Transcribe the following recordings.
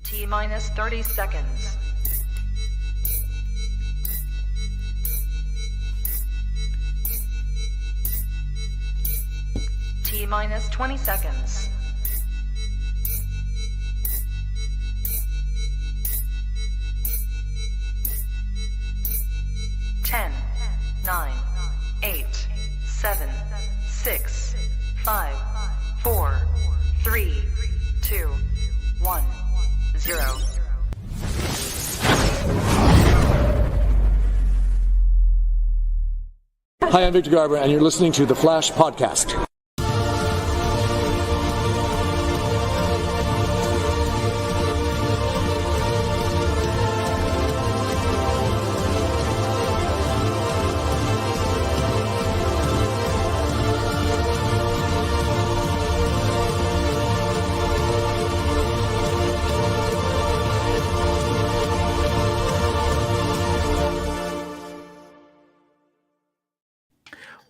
T-minus 30 seconds. T-minus 20 seconds. Ten, 9, 8, 7, 6, 5, 4, 3, 2, 1. 0. Hi, I'm Victor Garber, and you're listening to the Flash Podcast.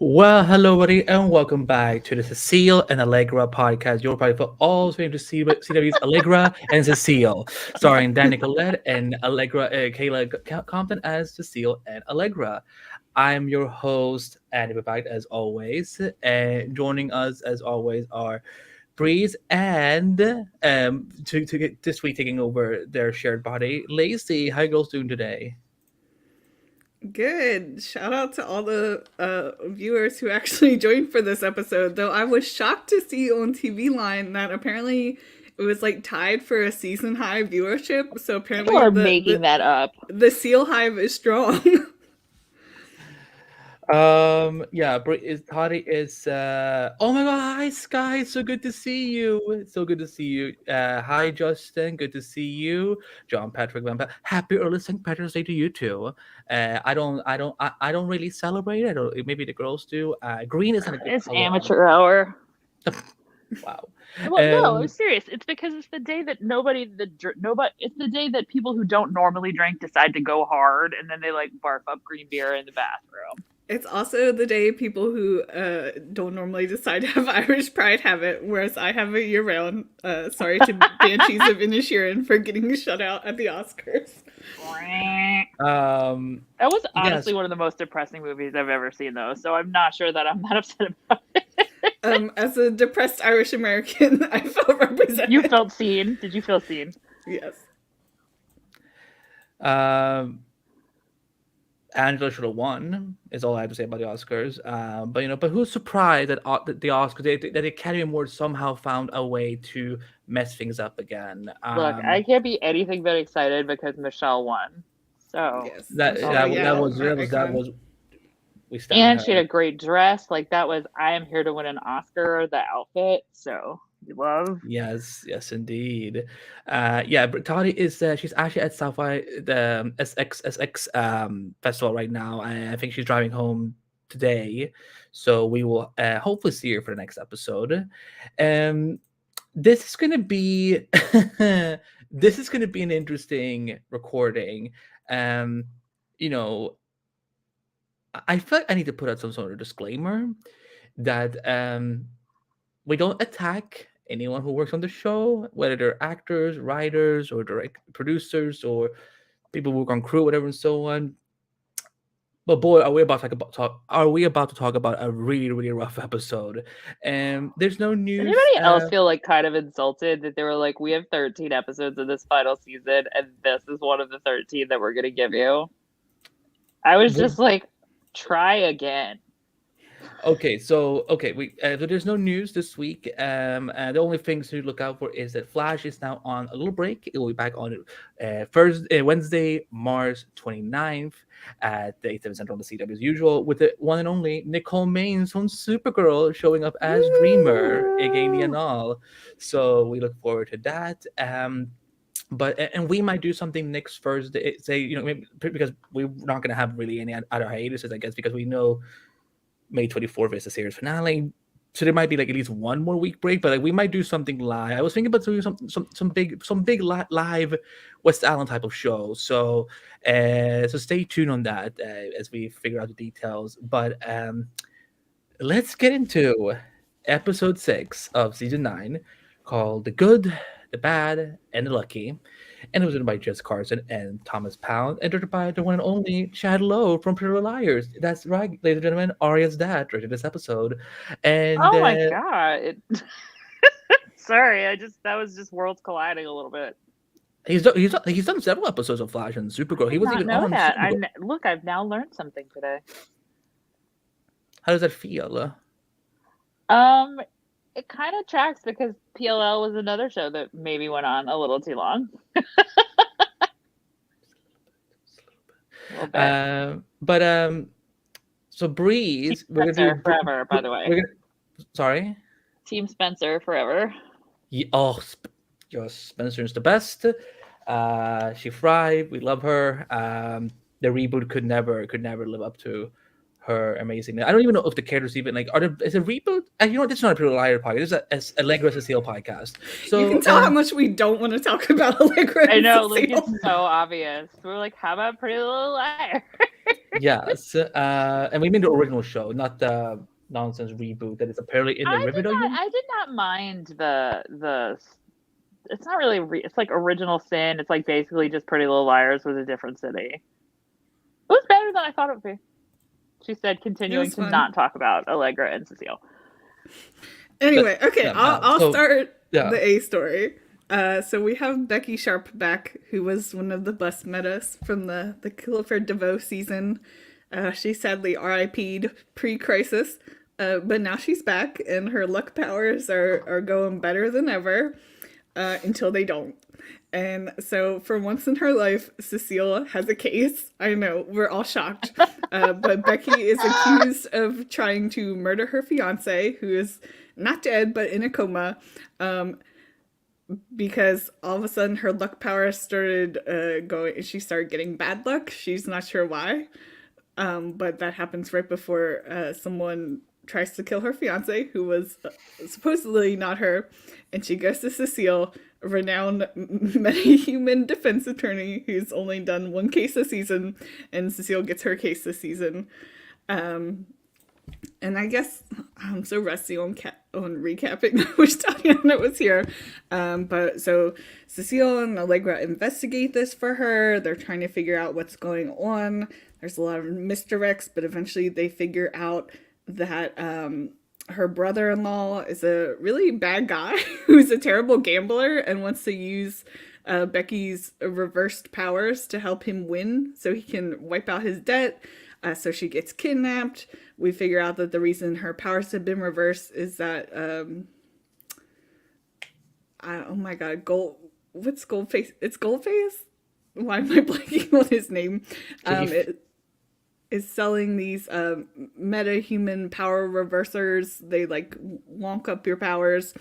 Well, hello, everybody, and welcome back to the Cecile and Allegra podcast. Your party for all to see CW's Allegra and Cecile, starring Dan Nicolette and Allegra, Kayla Compton as Cecile and Allegra. I'm your host, Andy Babak, as always, and joining us as always are Breeze and to get this week taking over their shared body, Lacy. How you girls doing today? Good. Shout out to all the viewers who actually joined for this episode, though I was shocked to see on TV Line that apparently it was like tied for a season high viewership. So apparently people are making that up. The Seal Hive is strong. Yeah, Toddy is oh my god, hi Sky, so good to see you. So good to see you. Hi Justin, good to see you. John Patrick Van happy early St. Patrick's Day to you too. I don't really celebrate it. Maybe the girls do. Green is it's amateur hour. Wow. Well, no, I'm serious. It's because it's the day that it's the day that people who don't normally drink decide to go hard, and then they like barf up green beer in the bathroom. It's also the day people who don't normally decide to have Irish Pride have it, whereas I have it year-round. Sorry to Banshees of Inisherin for getting shut out at the Oscars. That was honestly one of the most depressing movies I've ever seen, though, so I'm not sure that I'm that upset about it. As a depressed Irish American, I felt represented. You felt seen? Did you feel seen? Yes. Angela should have won. Is all I have to say about the Oscars. But who's surprised that the Oscars, that the Academy Awards somehow found a way to mess things up again? Look, I can't be anything but excited because Michelle won. So yes. that was. And she had a great dress. Like that was. I am here to win an Oscar. The outfit. So. You love. Yes, indeed. But Toddy is she's actually at South by the SXSX festival right now. I think she's driving home today, so we will hopefully see her for the next episode. This is gonna be an interesting recording. I feel like I need to put out some sort of disclaimer that we don't attack anyone who works on the show, whether they're actors, writers, or direct producers, or people who work on crew, whatever, and so on. But boy, are we about to talk about a really, really rough episode? And there's no news. Anybody else feel like kind of insulted that they were like, we have 13 episodes of this final season, and this is one of the 13 that we're gonna give you? I was just like, try again. So there's no news this week. The only things to look out for is that Flash is now on a little break. It will be back on Wednesday, March 29th at 8:07 Central on the CW as usual, with the one and only Nicole Maines from Supergirl showing up as Dreamer, aka Lianal. So we look forward to that. But and we might do something next Thursday. Say maybe, because we're not gonna have really any other hiatuses, I guess, because we know May 24th is the series finale. So there might be like at least one more week break, but like we might do something live. I was thinking about doing some big live West Island type of show. So so stay tuned on that as we figure out the details. But let's get into episode 6 of season 9, called "The Good, the Bad, and the Lucky." And it was written by Jess Carson and Thomas Pound, and directed by the one and only Chad Lowe from Pretty Little Liars. That's right, ladies and gentlemen, Arya's dad directed this episode. And Oh my god! Sorry, that was just worlds colliding a little bit. he's done several episodes of Flash and Supergirl. He was I even know on that. Supergirl. I've now learned something today. How does that feel? It kind of tracks because PLL was another show that maybe went on a little too long. So Breeze, Team Spencer forever, by the way. Sorry? Team Spencer forever. Yeah, Spencer's the best. She thrived. We love her. The reboot could never live up to her amazingness. I don't even know if the characters even is a reboot. This is not a Pretty Liar podcast. This is a Allegra Cecile podcast. So you can tell how much we don't want to talk about Allegra. I know, like it's so obvious. We're like, how about Pretty Little Liar? Yes, and we mean the original show, not the nonsense reboot that is apparently in the Riverdale. I did not mind the. It's not really. It's like Original Sin. It's like basically just Pretty Little Liars with a different city. It was better than I thought it would be. She said, continuing to not talk about Allegra and Cecile. Anyway, okay, I'll start the A story. So we have Becky Sharp back, who was one of the bus metas from the Clifford DeVoe season. She sadly RIP'd pre-crisis, but now she's back, and her luck powers are going better than ever until they don't. And so for once in her life, Cecile has a case. I know, we're all shocked. But Becky is accused of trying to murder her fiance, who is not dead, but in a coma, because all of a sudden her luck power started going. She started getting bad luck. She's not sure why. But that happens right before someone tries to kill her fiance, who was supposedly not her. And she goes to Cecile, a renowned meta-human defense attorney who's only done one case a season, and Cecile gets her case this season. And I guess I'm so rusty on recapping. I wish Tatiana was here. But so Cecile and Allegra investigate this for her. They're trying to figure out what's going on. There's a lot of misdirects, but eventually they figure out that her brother-in-law is a really bad guy who's a terrible gambler and wants to use Becky's reversed powers to help him win so he can wipe out his debt. So she gets kidnapped. We figure out that the reason her powers have been reversed is that oh my god, what's Goldface? It's Goldface? Why am I blanking on his name? Is selling these meta-human power reversers. They like wonk up your powers.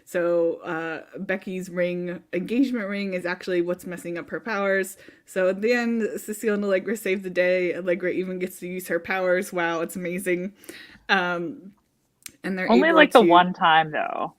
So Becky's engagement ring is actually what's messing up her powers. So at the end, Cecile and Allegra save the day. Allegra even gets to use her powers. Wow, it's amazing. And they're only able like to... the one time though.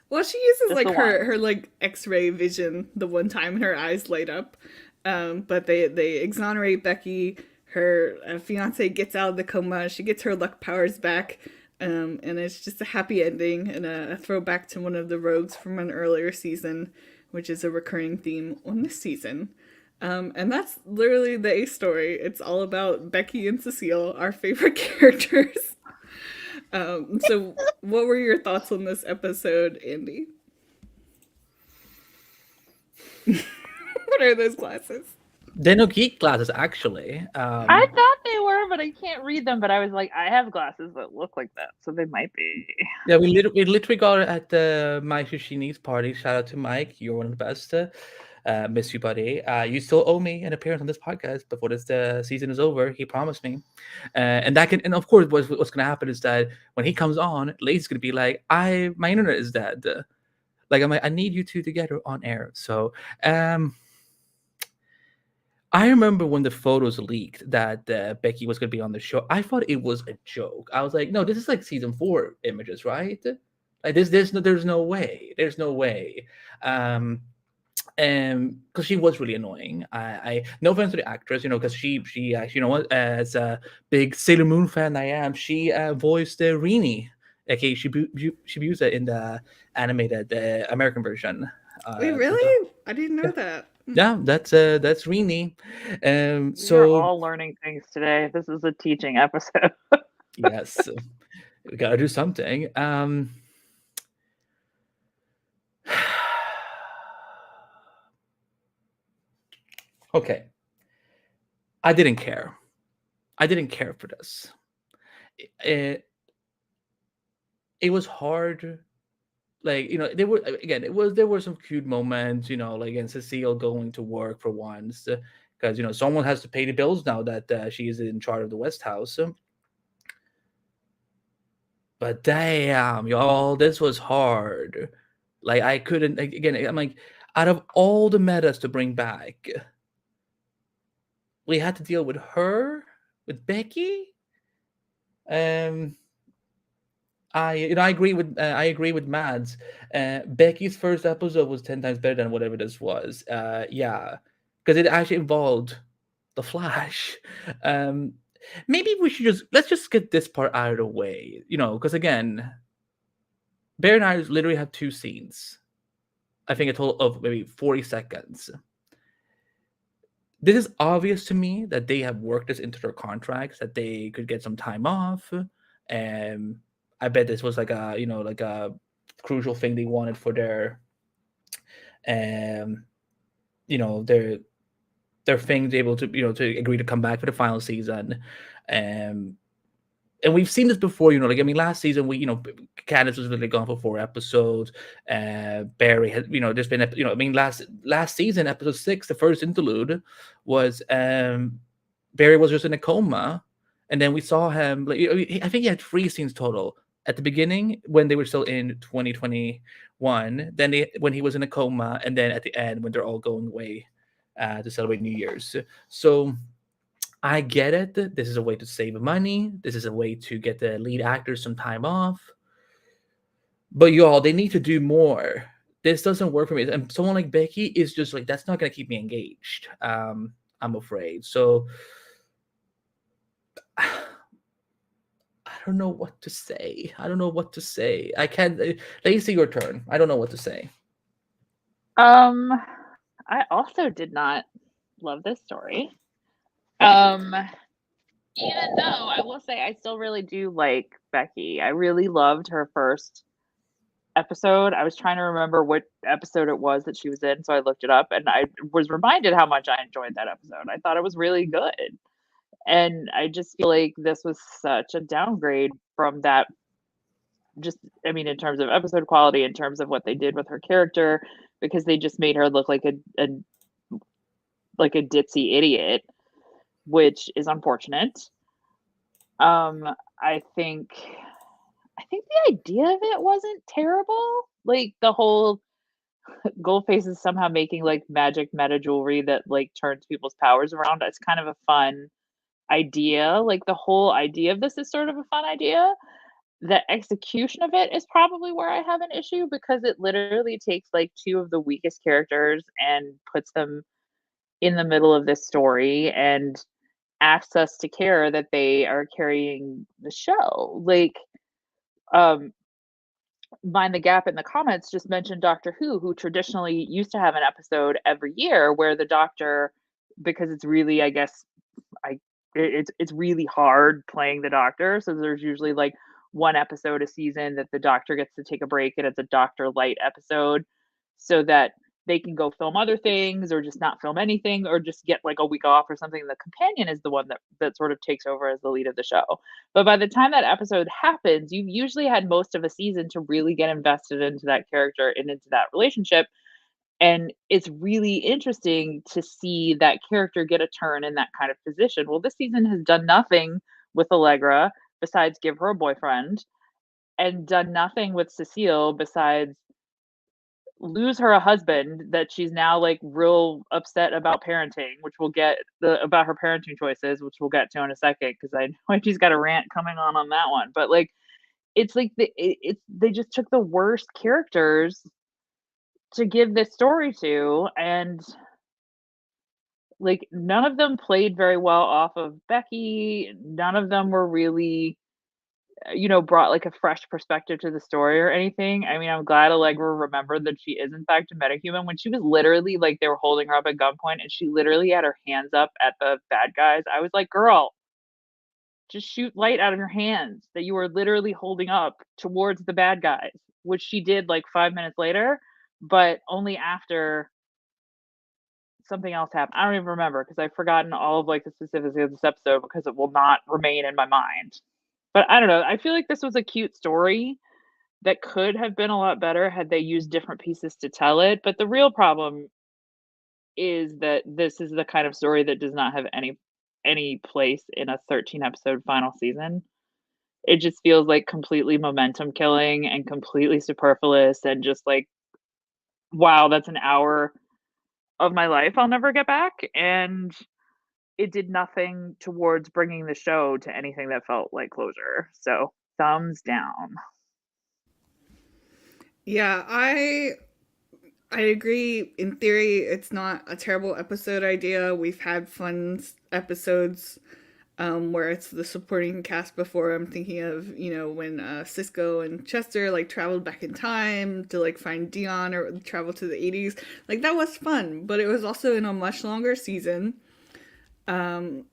Well, she uses like her like X-ray vision the one time and her eyes light up. But they exonerate Becky. Her fiance gets out of the coma. She gets her luck powers back. And it's just a happy ending and a throwback to one of the rogues from an earlier season, which is a recurring theme on this season. And that's literally the A story. It's all about Becky and Cecile, our favorite characters. So what were your thoughts on this episode, Andy? What are those glasses? They're no geek glasses, actually. I thought they were, but I can't read them. But I was like, I have glasses that look like that, so they might be. Yeah, we literally got it at the Mike Shushini's party. Shout out to Mike. You're one of the best. Miss you, buddy. You still owe me an appearance on this podcast before this season is over. He promised me. And of course, what's going to happen is that when he comes on, Lacy's going to be like, my internet is dead. Like, I'm like, I need you two together on air. So, I remember when the photos leaked that Becky was going to be on the show. I thought it was a joke. I was like, no, this is like season 4 images, right? Like this, there's no way. There's no way. Because she was really annoying. I no offense to the actress, because she actually, you know what, as a big Sailor Moon fan I am, she voiced Rini. Okay, she used it in the animated American version. Wait, So really? I didn't know yeah, that. yeah, that's Rini. We are So all learning things today. This is a teaching episode. yes, we gotta do something. Okay, I didn't care. I didn't care for this. It, it was hard. Like, there were, again, there were some cute moments, like, and Cecile going to work for once, because someone has to pay the bills now that she is in charge of the West House. But damn, y'all, this was hard. Like, I couldn't, like, again, I'm like, out of all the metas to bring back, we had to deal with her, with Becky. I agree with Mads. Becky's first episode was 10 times better than whatever this was. Yeah, because it actually involved the Flash. Um, Maybe we should let's just get this part out of the way. Because again, Bear and I literally have 2 scenes. I think a total of maybe 40 seconds. This is obvious to me that they have worked this into their contracts, that they could get some time off. I bet this was like a crucial thing they wanted for their their things, able to to agree to come back for the final season. And we've seen this before, last season Candace was really gone for 4 episodes. Barry had, there's been, last season, episode 6, the first interlude was Barry was just in a coma, and then we saw him, like, I think he had 3 scenes total. At the beginning, when they were still in 2021, then when he was in a coma, and then at the end when they're all going away to celebrate New Year's. So I get it. This is a way to save money. This is a way to get the lead actors some time off. But y'all, they need to do more. This doesn't work for me. And someone like Becky is just like, that's not going to keep me engaged. I'm afraid. So I don't know what to say. I can't. Lacy, your turn. I don't know what to say. I also did not love this story. Even though I will say I still really do like Becky. I really loved her first episode. I was trying to remember what episode it was that she was in, so I looked it up, and I was reminded how much I enjoyed that episode. I thought it was really good. And I just feel like this was such a downgrade from that. Just, I mean, in terms of episode quality, in terms of what they did with her character, because they just made her look like a ditzy idiot, which is unfortunate. I think the idea of it wasn't terrible. Like, the whole Goldface is somehow making like magic meta jewelry that like turns people's powers around. It's kind of a fun idea. Like, the whole idea of this is sort of a fun idea. The execution of it is probably where I have an issue, because it literally takes like 2 of the weakest characters and puts them in the middle of this story and asks us to care that they are carrying the show. Like, Mind the Gap in the comments just mentioned Doctor Who traditionally used to have an episode every year where the Doctor, because it's really, I guess, it's really hard playing the Doctor. So there's usually like 1 episode a season that the Doctor gets to take a break, and it's a Doctor light episode, so that they can go film other things or just not film anything or just get like a week off or something. The companion is the one that sort of takes over as the lead of the show. But by the time that episode happens, you've usually had most of a season to really get invested into that character and into that relationship. And it's really interesting to see that character get a turn in that kind of position. Well, this season has done nothing with Allegra besides give her a boyfriend, and done nothing with Cecile besides lose her husband that she's now like real upset about parenting, which we'll get about her parenting choices, which we'll get to in a second because I know she's got a rant coming on that one. But like, it's like they just took the worst characters to give this story to, and like none of them played very well off of Becky. None of them were really brought like a fresh perspective to the story or anything. I mean, I'm glad Allegra remembered that she is in fact a metahuman when she was literally like they were holding her up at gunpoint and she literally had her hands up at the bad guys. I was like, girl, just shoot light out of your hands that you were literally holding up towards the bad guys, which she did like 5 minutes later, but only after something else happened. I don't even remember because I've forgotten all of like the specifics of this episode because it will not remain in my mind. But I don't know. I feel like this was a cute story that could have been a lot better had they used different pieces to tell it. But the real problem is that this is the kind of story that does not have any place in a 13 episode final season. It just feels like completely momentum killing and completely superfluous and just like, wow, that's an hour of my life I'll never get back. And it did nothing towards bringing the show to anything that felt like closure. So thumbs down. Yeah, I agree. In theory, it's not a terrible episode idea. We've had fun episodes where it's the supporting cast before. I'm thinking of, when Cisco and Chester like traveled back in time to like find Dion or travel to the 80s. Like that was fun, but it was also in a much longer season. And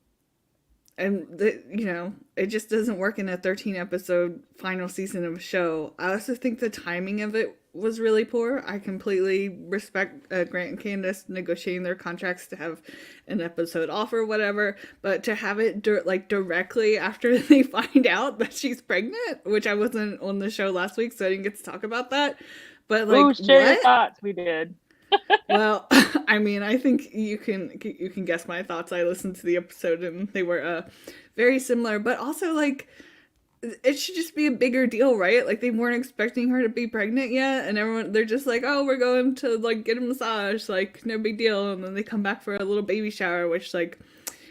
it just doesn't work in a 13 episode final season of a show. I also think the timing of it was really poor. I completely respect Grant and Candace negotiating their contracts to have an episode off or whatever, but to have it directly after they find out that she's pregnant, which I wasn't on the show last week, so I didn't get to talk about that. But like, share your thoughts. We did. Well, I mean, I think you can guess my thoughts. I listened to the episode and they were very similar, but also like it should just be a bigger deal, right? Like they weren't expecting her to be pregnant yet, and they're just like, oh, we're going to like get a massage, like no big deal, and then they come back for a little baby shower, which like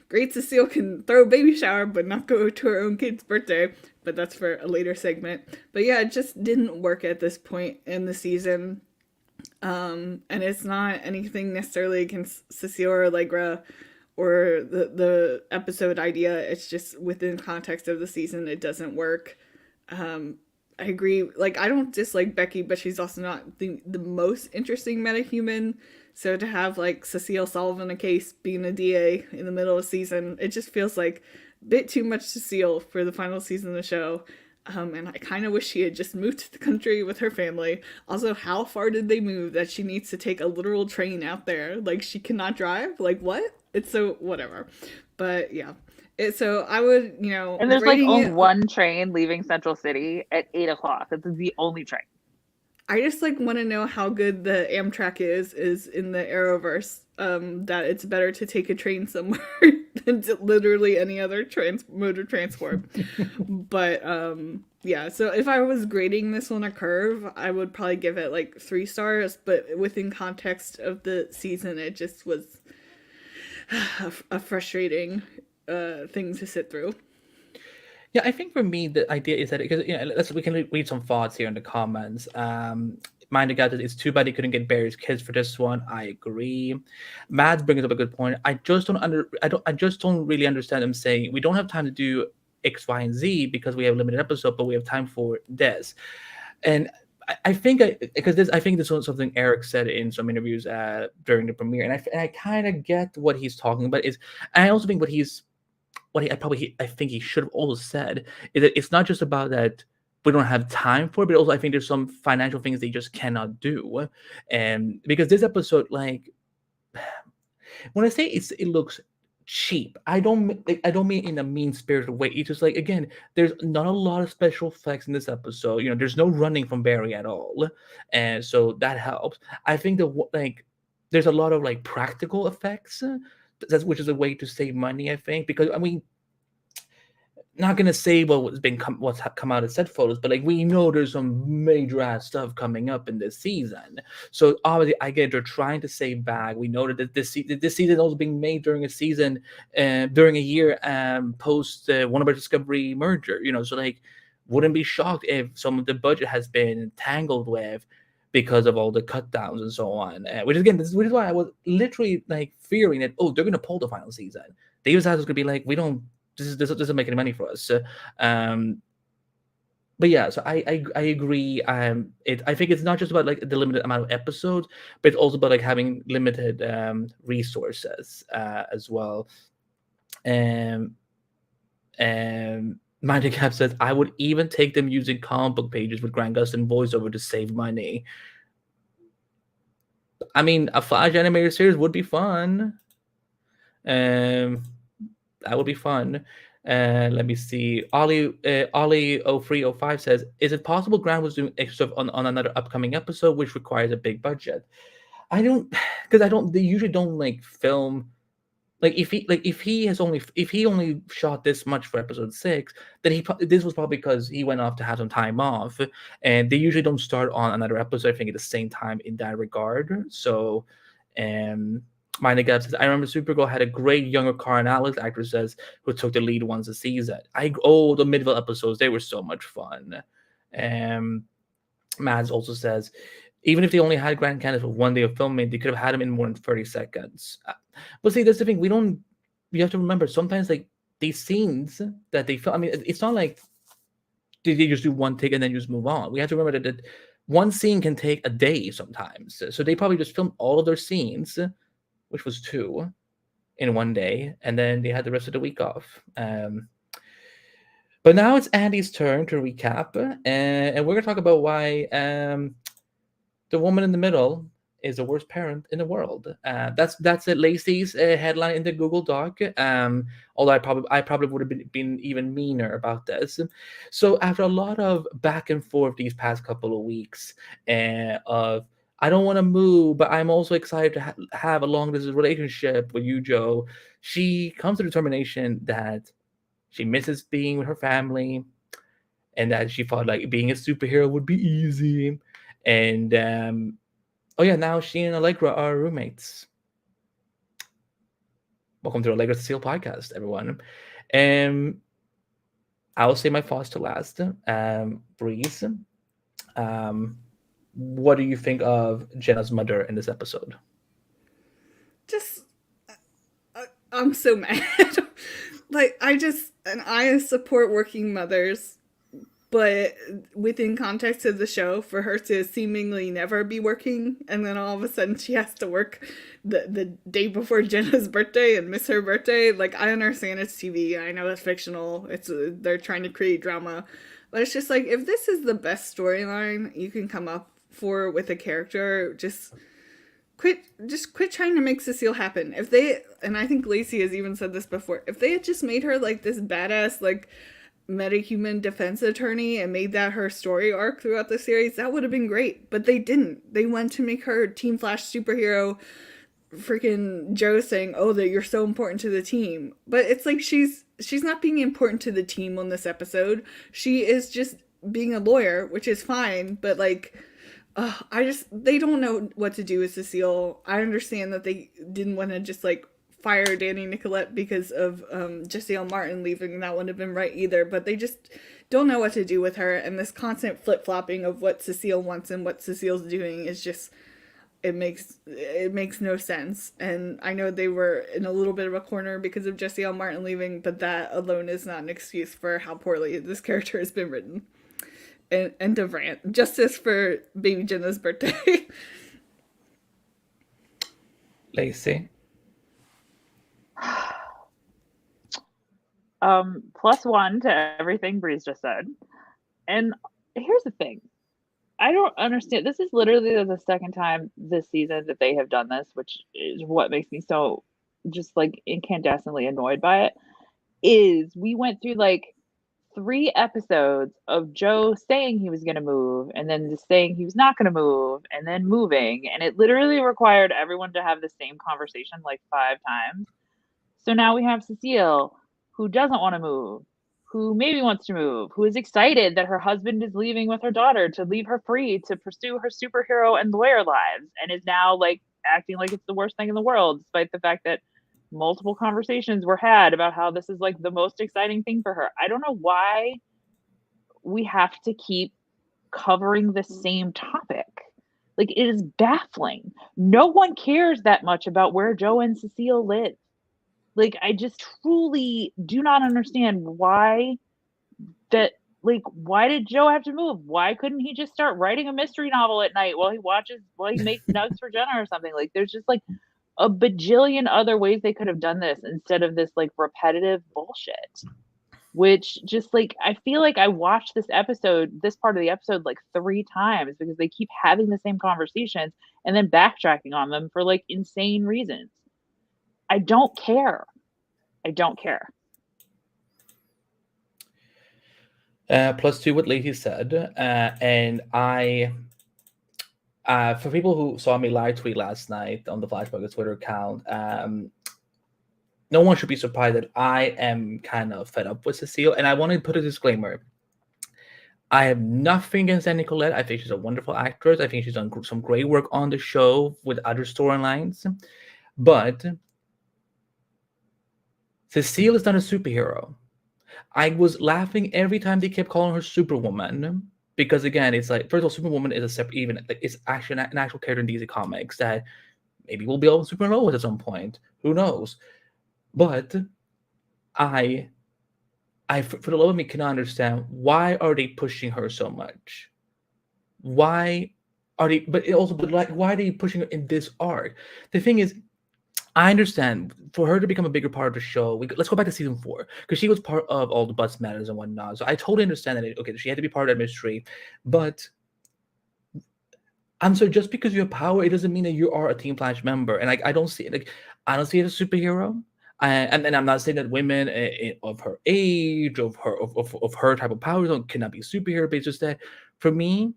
great Cecile can throw a baby shower but not go to her own kid's birthday, but that's for a later segment. But yeah, it just didn't work at this point in the season. And it's not anything necessarily against Cecile or Allegra or the episode idea. It's just within context of the season, it doesn't work. I agree. Like, I don't dislike Becky, but she's also not the most interesting metahuman. So to have like Cecile solving a case, being a DA in the middle of the season, it just feels like a bit too much Cecile for the final season of the show. And I kind of wish she had just moved to the country with her family. Also, how far did they move that she needs to take a literal train out there? Like, she cannot drive? Like, what? It's so, whatever. But, yeah. So, I would, And there's like only one train leaving Central City at 8 o'clock. That's the only train. I just, like, want to know how good the Amtrak is in the Arrowverse. That it's better to take a train somewhere than to literally any other mode of transport. But yeah, so if I was grading this on a curve, I would probably give it like 3 stars, but within context of the season, it just was a frustrating thing to sit through. Yeah, I think for me the idea is that because we can read some thoughts here in the comments. Mind the guy that it's too bad he couldn't get Barry's kids for this one. I agree. Mads brings up a good point. I just don't really understand him saying we don't have time to do X, Y, and Z because we have a limited episode, but we have time for this. And I think this was something Eric said in some interviews during the premiere, and I kind of get what he's talking about. I also think I think he should have also said is that it's not just about that we don't have time for it, but also I think there's some financial things they just cannot do. And because this episode, like, when I say it looks cheap, I don't mean in a mean-spirited way. It's just like, again, there's not a lot of special effects in this episode. There's no running from Barry at all, and so that helps. I think that like there's a lot of like practical effects, which is a way to save money. I think because I mean, not gonna say what's come out of set photos, but like we know there's some major ass stuff coming up in this season. So obviously, I get they're trying to save back. We know that this season also being made during a season, during a year post Warner Bros. Discovery merger. So like, wouldn't be shocked if some of the budget has been tangled with because of all the cut downs and so on. Which is why I was literally like fearing that they're gonna pull the final season. Davis House is gonna be like, we don't. This doesn't make any money for us. But yeah, so I agree. I think it's not just about like the limited amount of episodes, but it's also about like having limited resources as well. Magic Cap says, I would even take them using comic book pages with Grant Gustin voiceover to save money. I mean, a Flash animated series would be fun. That would be fun. Let me see. Ollie0305 says, is it possible Grant was doing extra on another upcoming episode which requires a big budget? They usually don't like film. Like if he only shot this much for episode 6, then this was probably because he went off to have some time off, and they usually don't start on another episode, I think, at the same time in that regard. So, Minor Gab says, I remember Supergirl had a great younger Karen Alex actress who took the lead once a season. The Midville episodes, they were so much fun. Mads also says, even if they only had Grant Candace for one day of filming, they could have had him in more than 30 seconds. But see, that's the thing. You have to remember, sometimes like these scenes that they film, I mean, it's not like they just do one take and then just move on. We have to remember that one scene can take a day sometimes. So they probably just filmed all of their scenes, which was 2, in one day, and then they had the rest of the week off. But now it's Andy's turn to recap, and we're going to talk about why the woman in the middle is the worst parent in the world. That's Lacy's headline in the Google Doc. Although I probably would have been even meaner about this. So after a lot of back and forth these past couple of weeks of I don't want to move, but I'm also excited to have a long distance relationship with you, Joe, she comes to the determination that she misses being with her family, and that she thought like being a superhero would be easy. And now she and Allegra are roommates. Welcome to Allegra Cecile podcast, everyone. I will say my thoughts to last. Breeze, what do you think of Jenna's mother in this episode? Just, I'm so mad. I support working mothers, but within context of the show, for her to seemingly never be working, and then all of a sudden she has to work the day before Jenna's birthday and miss her birthday, like, I understand it's TV, I know it's fictional, they're trying to create drama, but it's just like, if this is the best storyline you can come up for with a character, just quit trying to make Cecile happen. If they, and I think Lacy has even said this before, if they had just made her like this badass, like, metahuman defense attorney and made that her story arc throughout the series, that would have been great. But they didn't. They went to make her Team Flash superhero, freaking Joe saying, oh, that you're so important to the team. But it's like she's not being important to the team on this episode. She is just being a lawyer, which is fine, but like, they don't know what to do with Cecile. I understand that they didn't want to just like fire Danny Nicolette because of Jesse L. Martin leaving. That wouldn't have been right either, but they just don't know what to do with her, and this constant flip-flopping of what Cecile wants and what Cecile's doing is just, it makes no sense. And I know they were in a little bit of a corner because of Jesse L. Martin leaving, but that alone is not an excuse for how poorly this character has been written. And end of rant. Justice for baby Jenna's birthday. Lacy. +1 to everything Breeze just said. And here's the thing. I don't understand. This is literally the second time this season that they have done this, which is what makes me so just like incandescently annoyed by it, is we went through like 3 episodes of Joe saying he was going to move and then just saying he was not going to move and then moving. And it literally required everyone to have the same conversation like 5 times. So now we have Cecile, who doesn't want to move, who maybe wants to move, who is excited that her husband is leaving with her daughter to leave her free to pursue her superhero and lawyer lives, and is now like acting like it's the worst thing in the world, despite the fact that multiple conversations were had about how this is like the most exciting thing for her. I don't know why we have to keep covering the same topic. Like, it is baffling. No one cares that much about where Joe and Cecile live. Like, I just truly do not understand why that, like, why did Joe have to move? Why couldn't he just start writing a mystery novel at night while he makes nugs for Jenna or something? Like, there's just like a bajillion other ways they could have done this instead of this like repetitive bullshit. Which just like, I feel like I watched this part of the episode like 3 times because they keep having the same conversations and then backtracking on them for like insane reasons. I don't care. Plus 2 what Lacy said, and I, for people who saw me live tweet last night on the Flashback Twitter account, no one should be surprised that I am kind of fed up with Cecile, and I want to put a disclaimer. I have nothing against Anne Nicolette. I think she's a wonderful actress. I think she's done some great work on the show with other storylines, but Cecile is not a superhero. I was laughing every time they kept calling her Superwoman, because again, it's like, first of all, Superwoman is a separate, even like, it's actually an actual character in DC Comics that maybe we'll be able to Super Lois at some point. Who knows? But I for the love of me cannot understand, why are they pushing her so much? Why are they? But like, why are they pushing her in this arc? The thing is, I understand for her to become a bigger part of the show. Let's go back to season 4, because she was part of all the bus matters and whatnot. So I totally understand that. Okay, she had to be part of that mystery, but I'm sorry, just because you have power, it doesn't mean that you are a Team Flash member. And I don't see it. Like, I don't see it as a superhero. And I'm not saying that women of her age, of her type of powers, cannot be superhero. But it's just that for me,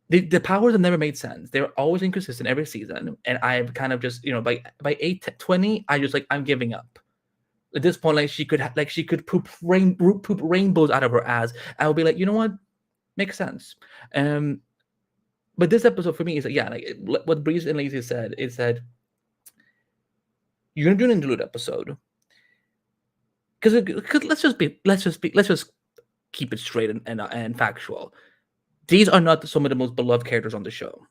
the powers have never made sense. They're always inconsistent every season, and I've kind of just, by 8-20, I just like, I'm giving up. At this point, like, she could poop rainbows out of her ass. I would be like, you know what, makes sense. But this episode for me is like, what Breeze and Lacy said is that you're gonna do an interlude episode, because let's just keep it straight and factual. These are not some of the most beloved characters on the show.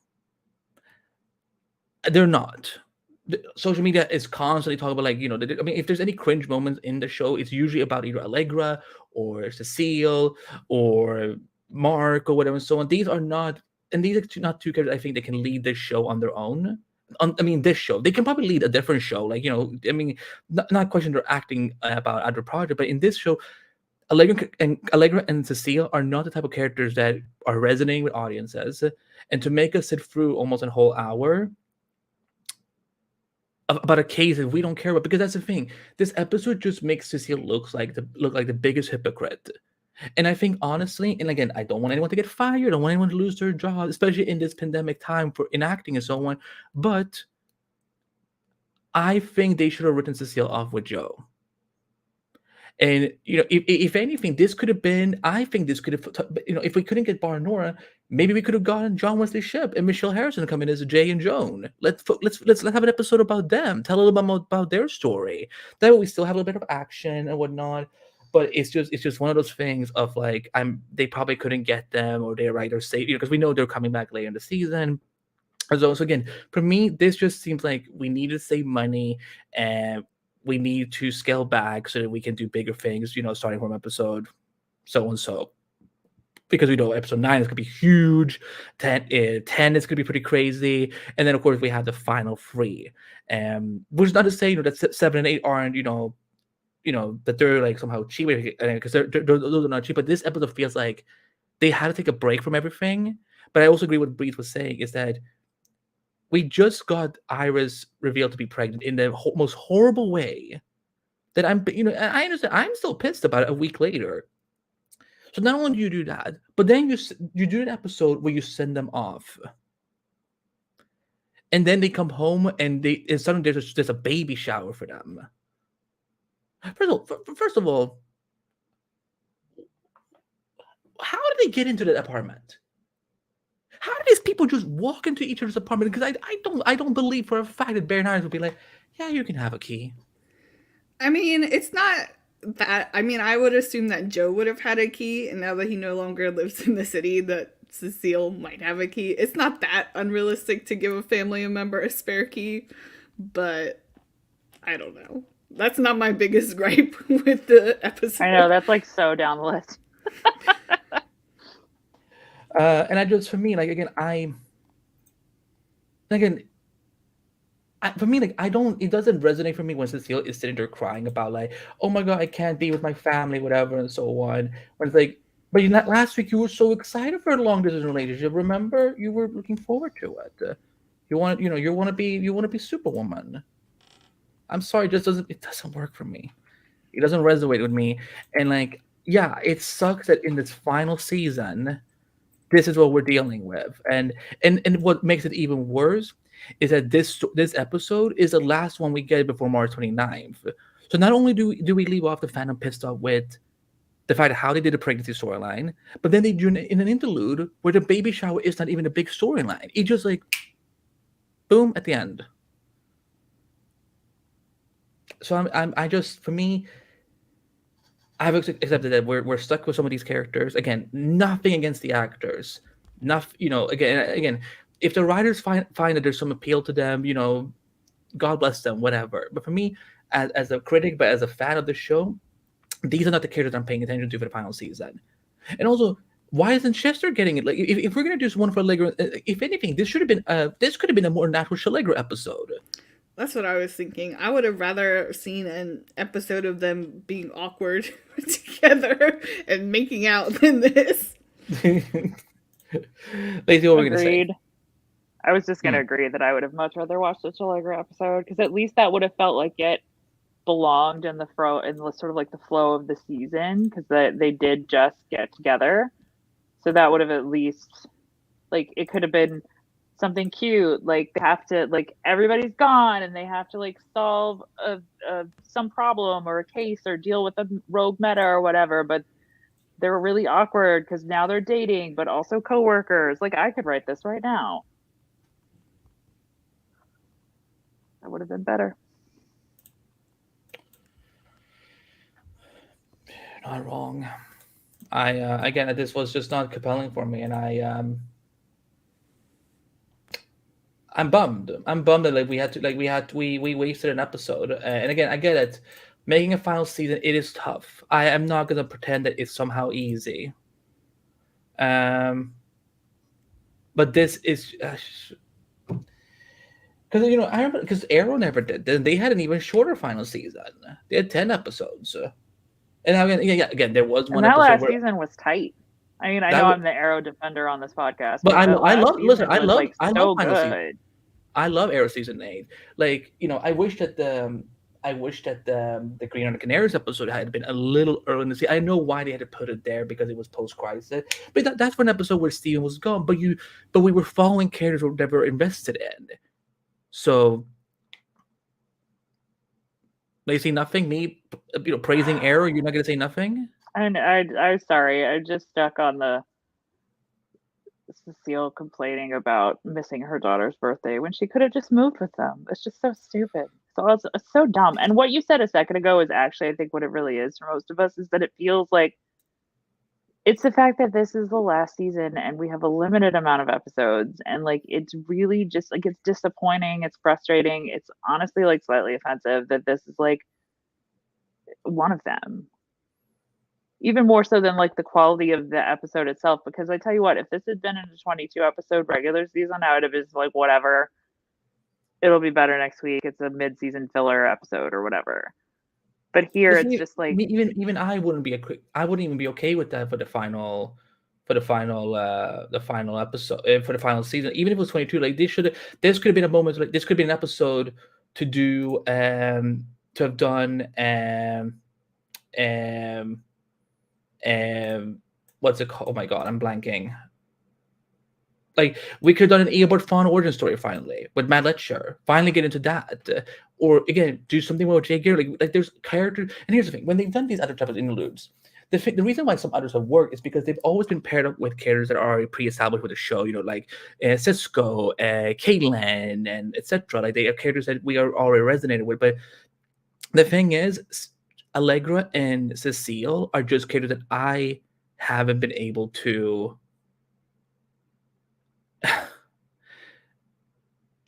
They're not. Social media is constantly talking about, like, if there's any cringe moments in the show, it's usually about either Allegra or Cecile or Mark or whatever and so on. These are not not two characters I think they can lead this show on their own. This show, they can probably lead a different show. Like, not question their acting about other projects, but in this show, Allegra and Cecile are not the type of characters that are resonating with audiences. And to make us sit through almost a whole hour about a case that we don't care about, because that's the thing. This episode just makes Cecile look like the biggest hypocrite. And I think, honestly, and again, I don't want anyone to get fired. I don't want anyone to lose their job, especially in this pandemic time in acting and so on. But I think they should have written Cecile off with Joe. And, if anything, this could have been, I think this could have, if we couldn't get Bar Nora, maybe we could have gotten John Wesley Shipp and Michelle Harrison to come in as Jay and Joan. Let's have an episode about them. Tell a little bit more about their story. That way we still have a little bit of action and whatnot. But it's just one of those things of like, they probably couldn't get them, or they're right, or say, because we know they're coming back later in the season. So again, for me, this just seems like we need to save money, and we need to scale back so that we can do bigger things, starting from episode so and so. Because we know episode 9 is going to be huge, 10 is going to be pretty crazy, and then of course we have the final 3. Which is not to say that 7 and 8 aren't, that they're like somehow cheap, because those are not cheap. But this episode feels like they had to take a break from everything. But I also agree with what Breeze was saying, is that we just got Iris revealed to be pregnant in the most horrible way that I understand. I'm still pissed about it a week later. So not only do you do that, but then you do an episode where you send them off, and then they come home and suddenly there's a baby shower for them. First of all, did they get into that apartment? How did these people just walk into each other's apartment? Because I don't believe for a fact that Bernard would be like, yeah, you can have a key. I mean, it's not that. I mean, I would assume that Joe would have had a key, and now that he no longer lives in the city, that Cecile might have a key. It's not that unrealistic to give a family member a spare key, but I don't know. That's not my biggest gripe with the episode. I know, that's like so down the list. And I just, for me, like, for me, like, it doesn't resonate for me when Cecile is sitting there crying about, like, oh my God, I can't be with my family, whatever, and so on. When it's like, but last week you were so excited for a long distance relationship. Remember, you were looking forward to it. You want to be Superwoman. I'm sorry, it doesn't work for me. It doesn't resonate with me. And like, yeah, it sucks that in this final season, this is what we're dealing with. And what makes it even worse is that this episode is the last one we get before March 29th. So not only do we leave off the fandom pissed off with the fact of how they did the pregnancy storyline, but then they do in an interlude where the baby shower is not even a big storyline. It's just like, boom, at the end. So I just, for me, I've accepted that we're stuck with some of these characters. Again, nothing against the actors. Nothing, again, if the writers find that there's some appeal to them, God bless them, whatever. But for me, as a critic, but as a fan of the show, these are not the characters I'm paying attention to for the final season. And also, why isn't Chester getting it? Like, if we're gonna do one for Allegra, if anything, this could have been a more natural Allegra episode. That's what I was thinking. I would have rather seen an episode of them being awkward together and making out than this. Lacy, what were we going to say? I was just going to agree that I would have much rather watched the Allegra episode, because at least that would have felt like it belonged in the sort of like the flow of the season, because they did just get together. So that would have at least, like, it could have been something cute, like they have to, like, everybody's gone and they have to like solve some problem or a case or deal with a rogue meta or whatever, but they're really awkward because now they're dating but also co-workers. Like, I could write this right now. That would have been better. Not wrong. Again, this was just not compelling for me, and I'm bummed. I'm bummed that we wasted an episode. And again, I get it. Making a final season, it is tough. I am not gonna pretend that it's somehow easy. But this is because I remember because Arrow never did. They had an even shorter final season. They had 10 episodes. And again, there was one. And that episode last season was tight. I mean, I know I'm the Arrow defender on this podcast, but I love final season. I love Arrow season 8. Like, I wish that the Green Lantern Canaries episode had been a little early in the season. I know why they had to put it there because it was post-crisis. But that's one episode where Steven was gone. But we were following characters that were invested in. So, Lacy, nothing. Me, praising Arrow. You're not gonna say nothing. And I'm sorry. I just stuck on the Cecile complaining about missing her daughter's birthday when she could have just moved with them. It's just so stupid. So it's so dumb. And what you said a second ago is actually, I think, what it really is for most of us, is that it feels like it's the fact that this is the last season and we have a limited amount of episodes, and like it's really just like, it's disappointing, it's frustrating, it's honestly like slightly offensive that this is like one of them. Even more so than like the quality of the episode itself, because I tell you what, if this had been in a 22 episode regular season, I would have been like, whatever, it'll be better next week. It's a mid-season filler episode or whatever. But here it's just like, even I wouldn't even be okay with that for the final episode, for the final season. Even if it was 22, like this could have been a moment, like this could be an episode to do to have done what's it called? Oh my God, I'm blanking. Like, we could have done an Eobard Fawn origin story finally with Matt Letcher. Finally get into that. Or again, do something with Jay Garrett. Like there's characters. And here's the thing: when they've done these other types of interludes, the reason why some others have worked is because they've always been paired up with characters that are already pre-established with the show. Like Cisco, Caitlin, and etc. Like they are characters that we are already resonated with. But the thing is, Allegra and Cecile are just characters that I haven't been able to.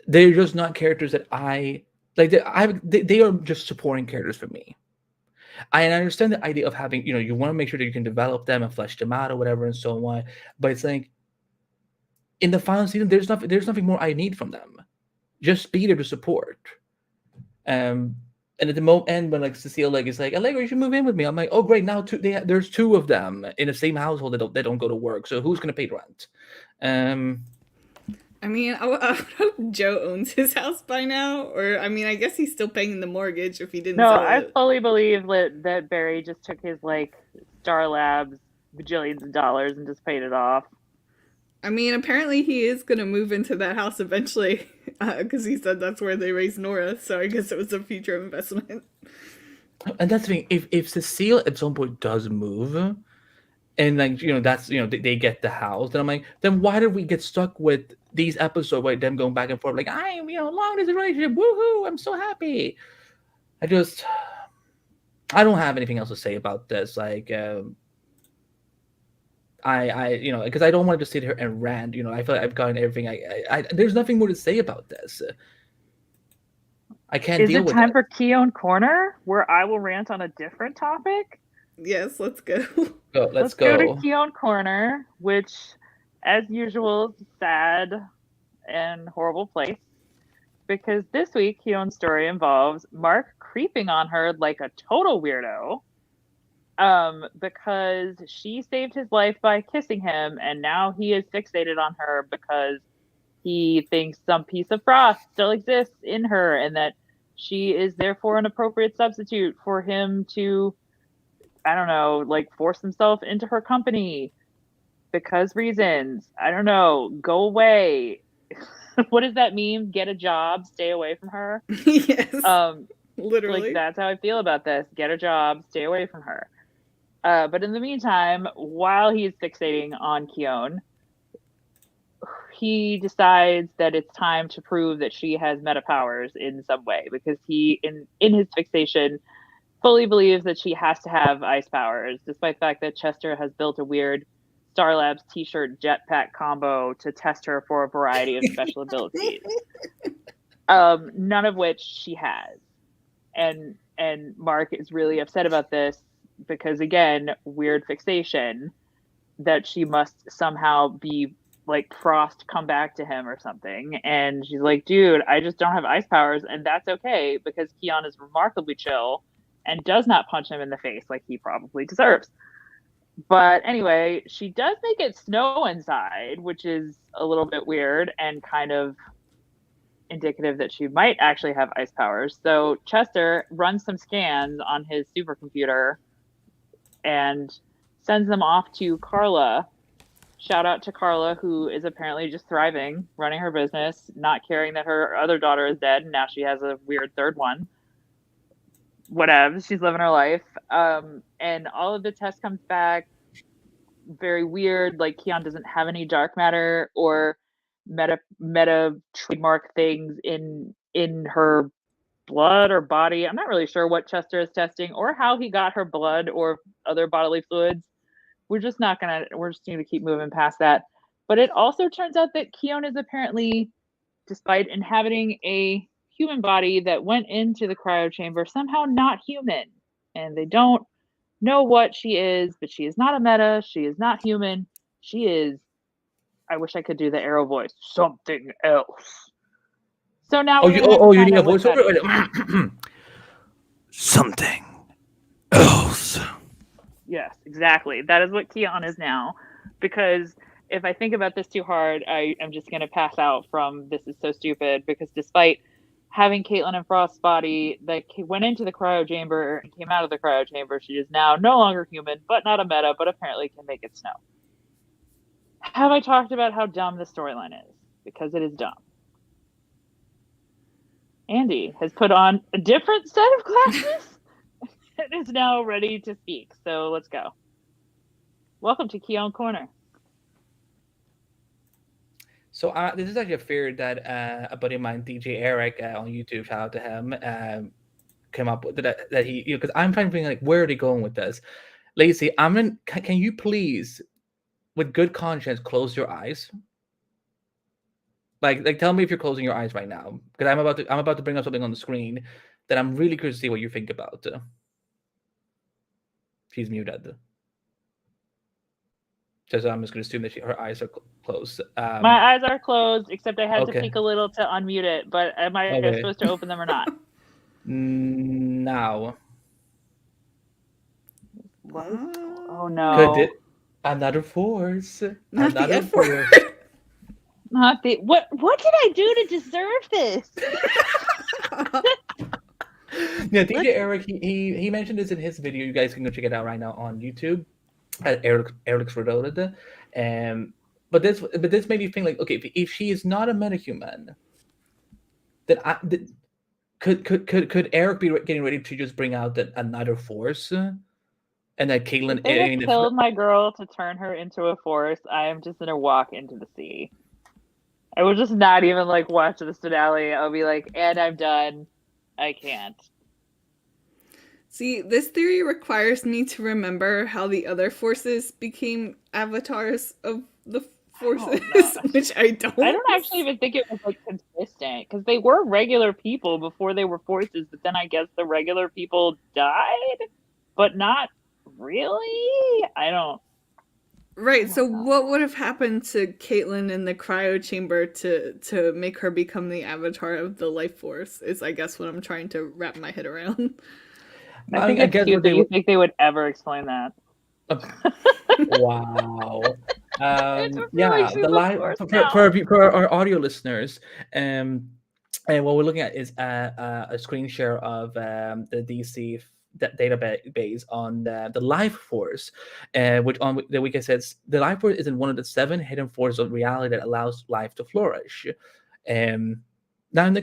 They're just not characters that I like. They are just supporting characters for me. I understand the idea of having, you want to make sure that you can develop them and flesh them out or whatever and so on. But it's like in the final season, there's nothing more I need from them. Just be there to support. And at the end, when like Cecile is like, Allegra, you should move in with me. I'm like, oh great, now there's two of them in the same household that don't go to work. So who's gonna pay rent? I mean, I would hope Joe owns his house by now, or I mean, I guess he's still paying the mortgage if he didn't. No, sell I it. fully believe that Barry just took his Star Labs bajillions of dollars and just paid it off. I mean, apparently he is going to move into that house eventually, because he said that's where they raised Nora. So I guess it was a future investment. And that's the thing. If Cecile at some point does move, and that's they get the house, then I'm like, then why did we get stuck with these episodes like them going back and forth like I'm long distance relationship, woohoo, I'm so happy. I don't have anything else to say about this. I because I don't want to just sit here and rant. I feel like I've gotten everything. I there's nothing more to say about this. I can't deal with it. Is it time for Keon Corner, where I will rant on a different topic? Yes, let's go. Let's go to Keon Corner, which, as usual, is a sad and horrible place. Because this week, Keon's story involves Mark creeping on her like a total weirdo. Because she saved his life by kissing him, and now he is fixated on her because he thinks some piece of frost still exists in her, and that she is therefore an appropriate substitute for him to, I don't know, force himself into her company because reasons. I don't know. Go away. What does that mean? Get a job, stay away from her. Yes. Literally. That's how I feel about this. Get a job, stay away from her. But in the meantime, while he's fixating on Keon, he decides that it's time to prove that she has meta powers in some way, because he, in his fixation, fully believes that she has to have ice powers, despite the fact that Chester has built a weird Star Labs t-shirt jetpack combo to test her for a variety of special abilities. None of which she has. And Mark is really upset about this because, again, weird fixation that she must somehow be Frost come back to him or something. And she's like, dude, I just don't have ice powers, and that's okay because Keon is remarkably chill and does not punch him in the face like he probably deserves. But anyway, she does make it snow inside, which is a little bit weird and kind of indicative that she might actually have ice powers. So Chester runs some scans on his supercomputer and sends them off to Carla. Shout out to Carla, who is apparently just thriving, running her business, not caring that her other daughter is dead, and now she has a weird third one. Whatever, she's living her life. And all of the tests comes back very weird. Keon doesn't have any dark matter or meta trademark things in her blood or body. I'm not really sure what Chester is testing or how he got her blood or other bodily fluids. We're just going to keep moving past that. But it also turns out that Keon is apparently, despite inhabiting a human body that went into the cryo chamber, somehow not human. And they don't know what she is, but she is not a meta. She is not human. She is, I wish I could do the Arrow voice, something else. So now you need a voiceover? Something else. Yes, exactly. That is what Keon is now. Because if I think about this too hard, I'm just going to pass out from this is so stupid. Because despite having Caitlin and Frost's body that went into the cryo chamber and came out of the cryo chamber, she is now no longer human, but not a meta, but apparently can make it snow. Have I talked about how dumb the storyline is? Because it is dumb. Andy has put on a different set of glasses and is now ready to speak. So let's go. Welcome to Keon Corner. So this is actually a fear that a buddy of mine, DJ Eric, on YouTube, shout out to him, came up with that he, because I'm trying to think like, where are they going with this? Lacy, can you please, with good conscience, close your eyes? Like tell me if you're closing your eyes right now, because I'm about to bring up something on the screen that I'm really curious to see what you think about. She's muted. So I'm just going to assume that her eyes are closed. My eyes are closed, except I had okay. to peek a little to unmute it. But am I supposed to open them or not? Now. What? Oh no! Could it? Another force. Not Another the F word. Not the what? What did I do to deserve this? Yeah, DJ Eric, he mentioned this in his video. You guys can go check it out right now on YouTube at Eric's Reloaded. But this made me think like, okay, if she is not a metahuman, then could Eric be getting ready to just bring out another force? And that Caitlyn, They have killed my girl to turn her into a force. I am just gonna walk into the sea. I will just not even like watch this finale. I'll be like, and I'm done. I can't. See, this theory requires me to remember how the other forces became avatars of the forces, which I don't. I don't actually even think it was like consistent, because they were regular people before they were forces, but then I guess the regular people died, but not really. I don't. Right. So what would have happened to Caitlyn in the cryo chamber to make her become the avatar of the life force is, I guess, what I'm trying to wrap my head around. I think it's cute that you think they would ever explain that. Wow. Yeah, the live for our audio listeners, and what we're looking at is a screen share of the DC database on the life force, which on the wiki says the life force is one of the 7 hidden forces of reality that allows life to flourish. Now in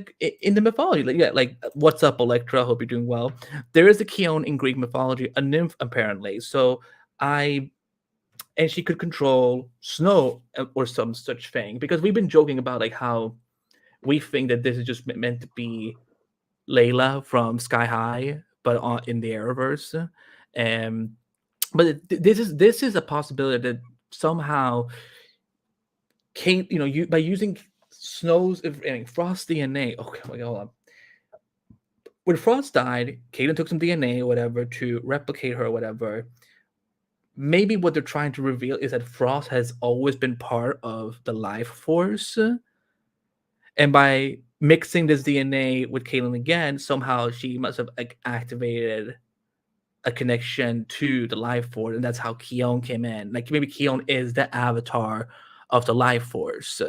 the mythology, like what's up, Electra? Hope you're doing well. There is a Keon in Greek mythology, a nymph apparently. So and she could control snow or some such thing, because we've been joking about like how we think that this is just meant to be Layla from Sky High, but in the Arrowverse. But this is a possibility that somehow Kate, by using Snow's Frost DNA. Okay, hold on. When Frost died, Caitlyn took some DNA or whatever to replicate her or whatever. Maybe what they're trying to reveal is that Frost has always been part of the life force. And by mixing this DNA with Caitlyn again, somehow she must have activated a connection to the life force, and that's how Keon came in. Like maybe Keon is the avatar of the life force.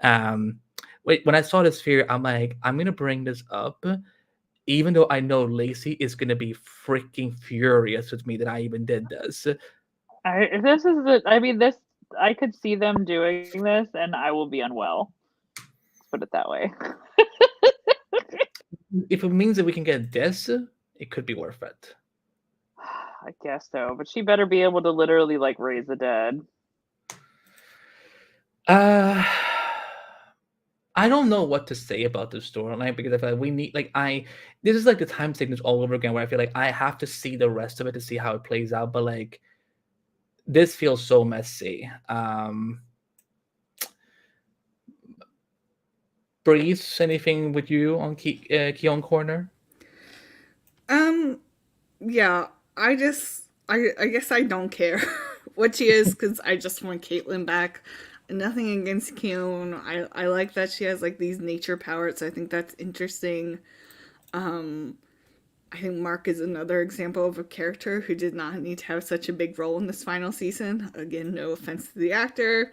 When I saw this fear, I'm like, I'm gonna bring this up, even though I know Lacy is gonna be freaking furious with me that I even did this. I could see them doing this, and I will be unwell. Let's put it that way. If it means that we can get this, it could be worth it. I guess so, but she better be able to literally like raise the dead. I don't know what to say about this storyline, because I feel like we need this is like the time sickness all over again, where I feel like I have to see the rest of it to see how it plays out. But like, this feels so messy. Breeze, anything with you on Keon Corner? Yeah, I guess I don't care what she is, because I just want Caitlyn back. Nothing against Keon. I like that she has like these nature powers. I think that's interesting. I think Mark is another example of a character who did not need to have such a big role in this final season. Again, no offense to the actor,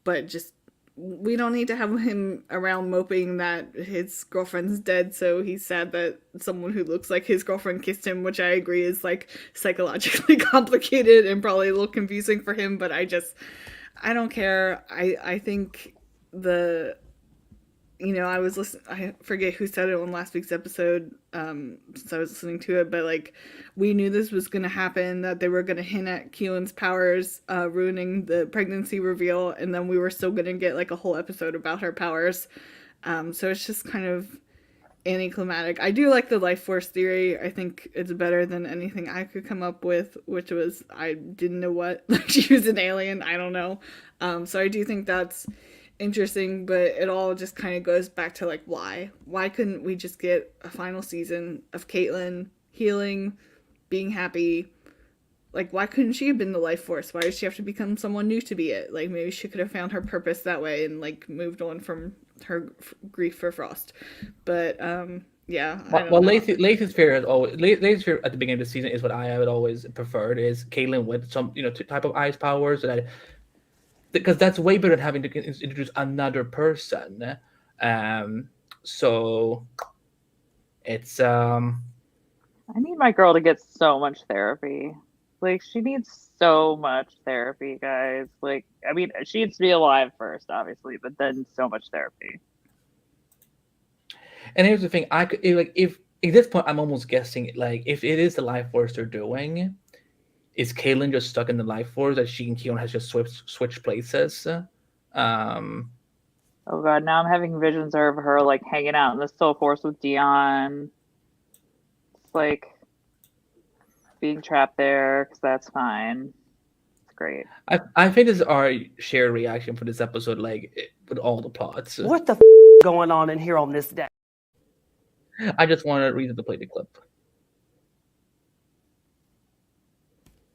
but just we don't need to have him around moping that his girlfriend's dead, so he's sad that someone who looks like his girlfriend kissed him, which I agree is like psychologically complicated and probably a little confusing for him, but I don't care. I think I was listening. I forget who said it on last week's episode. Since I was listening to it, but like, we knew this was going to happen. That they were going to hint at Keelan's powers, ruining the pregnancy reveal, and then we were still going to get like a whole episode about her powers. So it's just kind of anticlimactic. I do like the life force theory. I think it's better than anything I could come up with, which was I didn't know what like she was an alien. I don't know. So I do think that's interesting, but it all just kind of goes back to like why couldn't we just get a final season of Caitlin healing, being happy? Like, why couldn't she have been the life force? Why did she have to become someone new to be it? Like, maybe she could have found her purpose that way and like moved on from her grief for Frost. But yeah, Lacy's fear is always Lacy's fear at the beginning of the season is what I would always preferred is Caitlin with some type of ice powers, and because that's way better than having to introduce another person. So it's I need my girl to get so much therapy. Like, she needs so much therapy, guys. Like, I mean, she needs to be alive first, obviously, but then so much therapy. And here's the thing: I could if at this point I'm almost guessing like if it is the life force they're doing, is Caitlin just stuck in the life force that she and Keon has just switched places? Oh god, now I'm having visions of her like hanging out in the Soul Force with Dion. It's like being trapped there because that's fine. It's great. I think this is our shared reaction for this episode, like with all the plots. What the going on in here on this day? I just want to read to play the clip.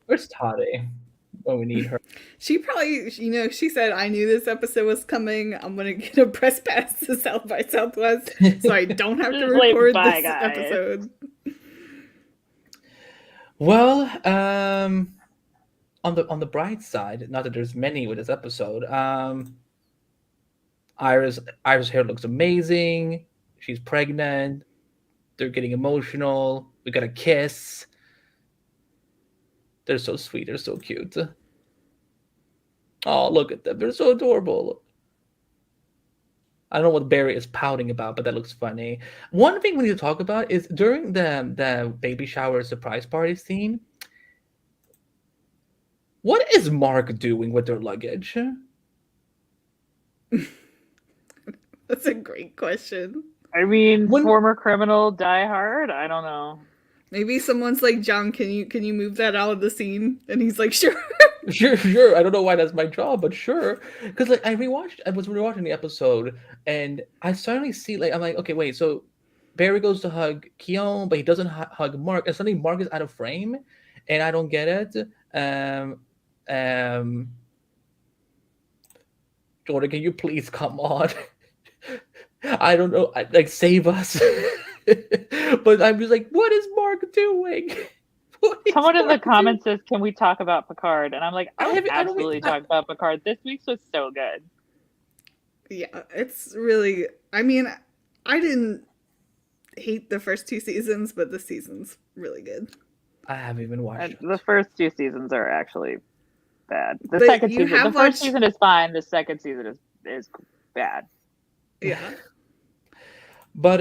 Where's Toddy when we need her? She probably, she said, I knew this episode was coming. I'm going to get a press pass to South by Southwest so I don't have to record this episode. Well, on the bright side, not that there's many with this episode, Iris' hair looks amazing. She's pregnant. They're getting emotional. We got a kiss. They're so sweet. They're so cute. Oh, look at them. They're so adorable. I don't know what Barry is pouting about, but that looks funny. One thing we need to talk about is during the baby shower surprise party scene, what is Mark doing with their luggage? That's a great question. I mean, former criminal, die hard? I don't know. Maybe someone's like, John, can you move that out of the scene? And he's like, sure. Sure. I don't know why that's my job, but sure. Because like I was rewatching the episode, and I suddenly see I'm like, okay, wait. So Barry goes to hug Keon, but he doesn't hug Mark, and suddenly Mark is out of frame, and I don't get it. Jordan, can you please come on? I don't know, save us. But I'm just like, what is Mark doing? Someone in the comments says, can we talk about Picard? And I'm like, I would absolutely talk about Picard. This week's was so good. Yeah, it's really, I mean, I didn't hate the first two seasons, but this season's really good. I haven't even watched it. The first two seasons are actually bad. The first season is fine. The second season is bad. Yeah. But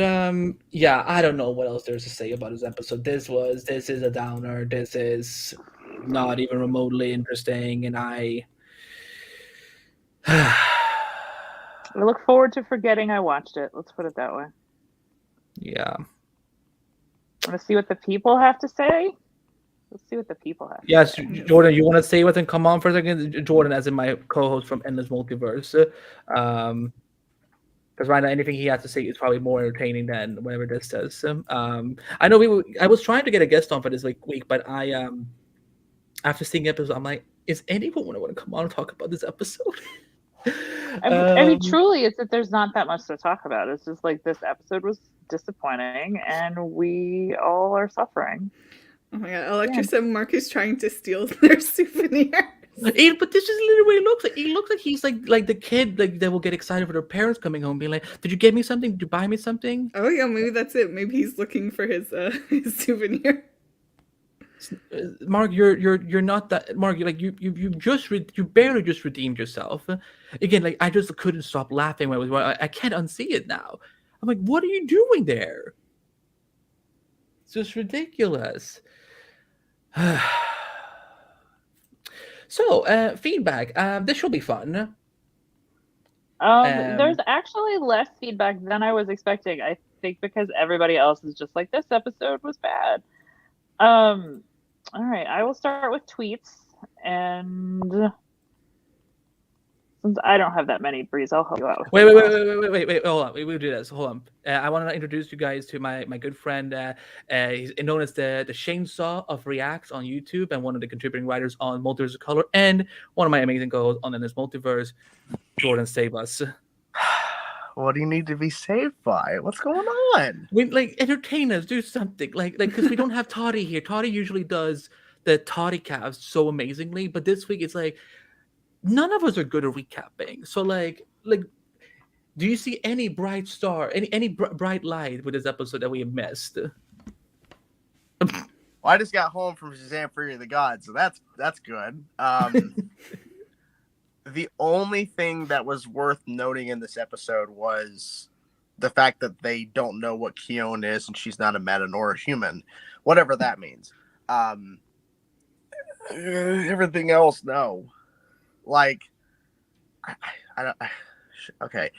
yeah, I don't know what else there's to say about this episode. This is a downer. This is not even remotely interesting, and I look forward to forgetting I watched it. Let's put it that way. Yeah. Want to see what the people have to say? Let's see what the people have. Yes, to say. Jordan, you want to say what? And come on for a second, Jordan, as in my co-host from Endless Multiverse. Because right now, anything he has to say is probably more entertaining than whatever this says. I know I was trying to get a guest on for this week, but I after seeing the episode, I'm like, is anyone want to come on and talk about this episode? I mean, truly, it's that there's not that much to talk about. It's just like this episode was disappointing, and we all are suffering. Oh my god, Electra said Mark is trying to steal their souvenir. But this is literally what he looks like. He looks like he's like the kid that will get excited for their parents coming home, being like, "Did you get me something? Did you buy me something?" Oh yeah, maybe that's it. Maybe he's looking for his souvenir. Mark, you're not that Mark. You barely just redeemed yourself. Again, like I just couldn't stop laughing when I can't unsee it now. I'm like, what are you doing there? It's just ridiculous. So, feedback. This will be fun. There's actually less feedback than I was expecting. I think because everybody else is just like, this episode was bad. All right, I will start with tweets, and since I don't have that many, Breeze, I'll help you out. Wait, hold on. We'll do this. Hold on. I want to introduce you guys to my good friend. He's known as the Chainsaw of Reacts on YouTube, and one of the contributing writers on Multiverse of Color, and one of my amazing co-hosts on this Multiverse. Jordan, save us. What do you need to be saved by? What's going on? Like, entertain us, do something. Like, because we don't have Toddy here. Toddy usually does the Toddy cast so amazingly, but this week it's like none of us are good at recapping. So, like, do you see any bright star, any bright light with this episode that we have missed? Well, I just got home from Shazam! Fury of the Gods, so that's good. The only thing that was worth noting in this episode was the fact that they don't know what Keone is, and she's not a meta nor a human, whatever that means. Everything else, no. Like, I don't. Okay,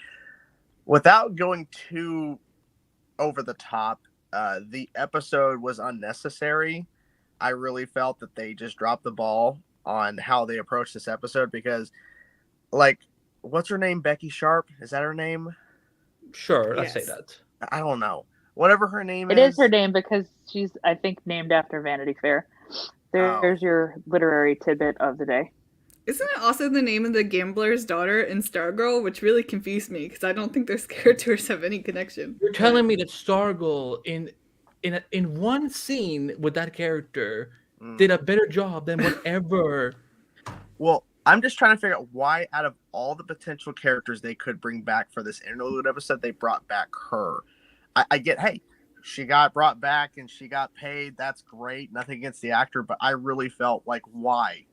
without going too over the top, the episode was unnecessary. I really felt that they just dropped the ball on how they approached this episode because. Like, what's her name? Becky Sharp? Is that her name? Sure, let's say that. I don't know. Whatever her name is. It is her name because she's, I think, named after Vanity Fair. There's your literary tidbit of the day. Isn't it also the name of the gambler's daughter in Stargirl, which really confused me because I don't think those characters have any connection. You're telling me that Stargirl in one scene with that character did a better job than whatever. Well, I'm just trying to figure out why, out of all the potential characters they could bring back for this interlude episode, they brought back her. I get, hey, she got brought back and she got paid. That's great. Nothing against the actor, but I really felt like, why?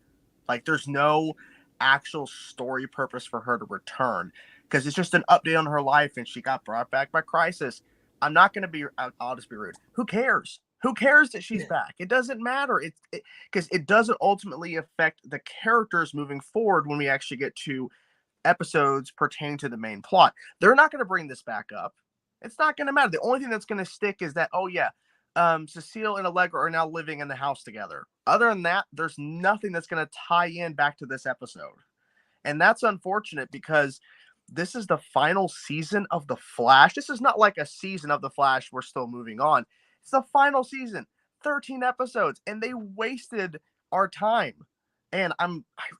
Like, there's no actual story purpose for her to return because it's just an update on her life and she got brought back by Crisis. I'm not going to be, I'll just be rude. Who cares? Who cares that she's back? It doesn't matter. Because it doesn't ultimately affect the characters moving forward when we actually get to episodes pertaining to the main plot. They're not going to bring this back up. It's not going to matter. The only thing that's going to stick is that, Cecile and Allegra are now living in the house together. Other than that, there's nothing that's going to tie in back to this episode. And that's unfortunate because this is the final season of The Flash. This is not like a season of The Flash. We're still moving on. It's the final season, 13 episodes, and they wasted our time. And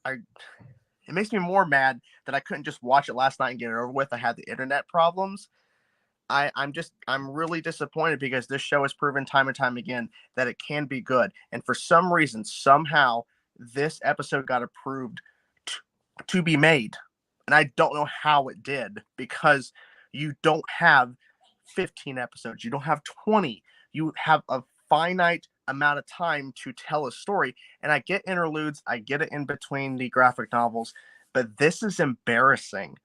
it makes me more mad that I couldn't just watch it last night and get it over with. I had the internet problems. I'm really disappointed because this show has proven time and time again that it can be good. And for some reason, somehow, this episode got approved to be made. And I don't know how it did because you don't have 15 episodes. You don't have 20. You have a finite amount of time to tell a story. And I get interludes. I get it in between the graphic novels. But this is embarrassing.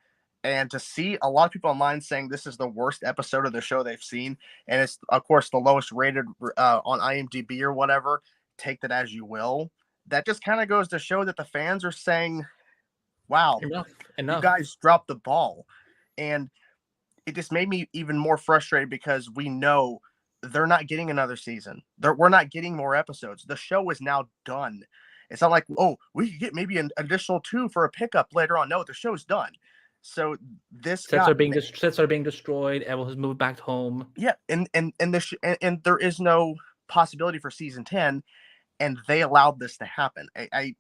And to see a lot of people online saying this is the worst episode of the show they've seen, and it's, of course, the lowest rated on IMDb or whatever, take that as you will. That just kind of goes to show that the fans are saying, wow, Enough. You guys dropped the ball. And it just made me even more frustrated because we know they're not getting another season. We're not getting more episodes. The show is now done. It's not like, oh, we could get maybe an additional 2 for a pickup later on. No, the show's done. So this sets are being destroyed. Everyone has moved back home. Yeah, and there is no possibility for season 10, and they allowed this to happen. I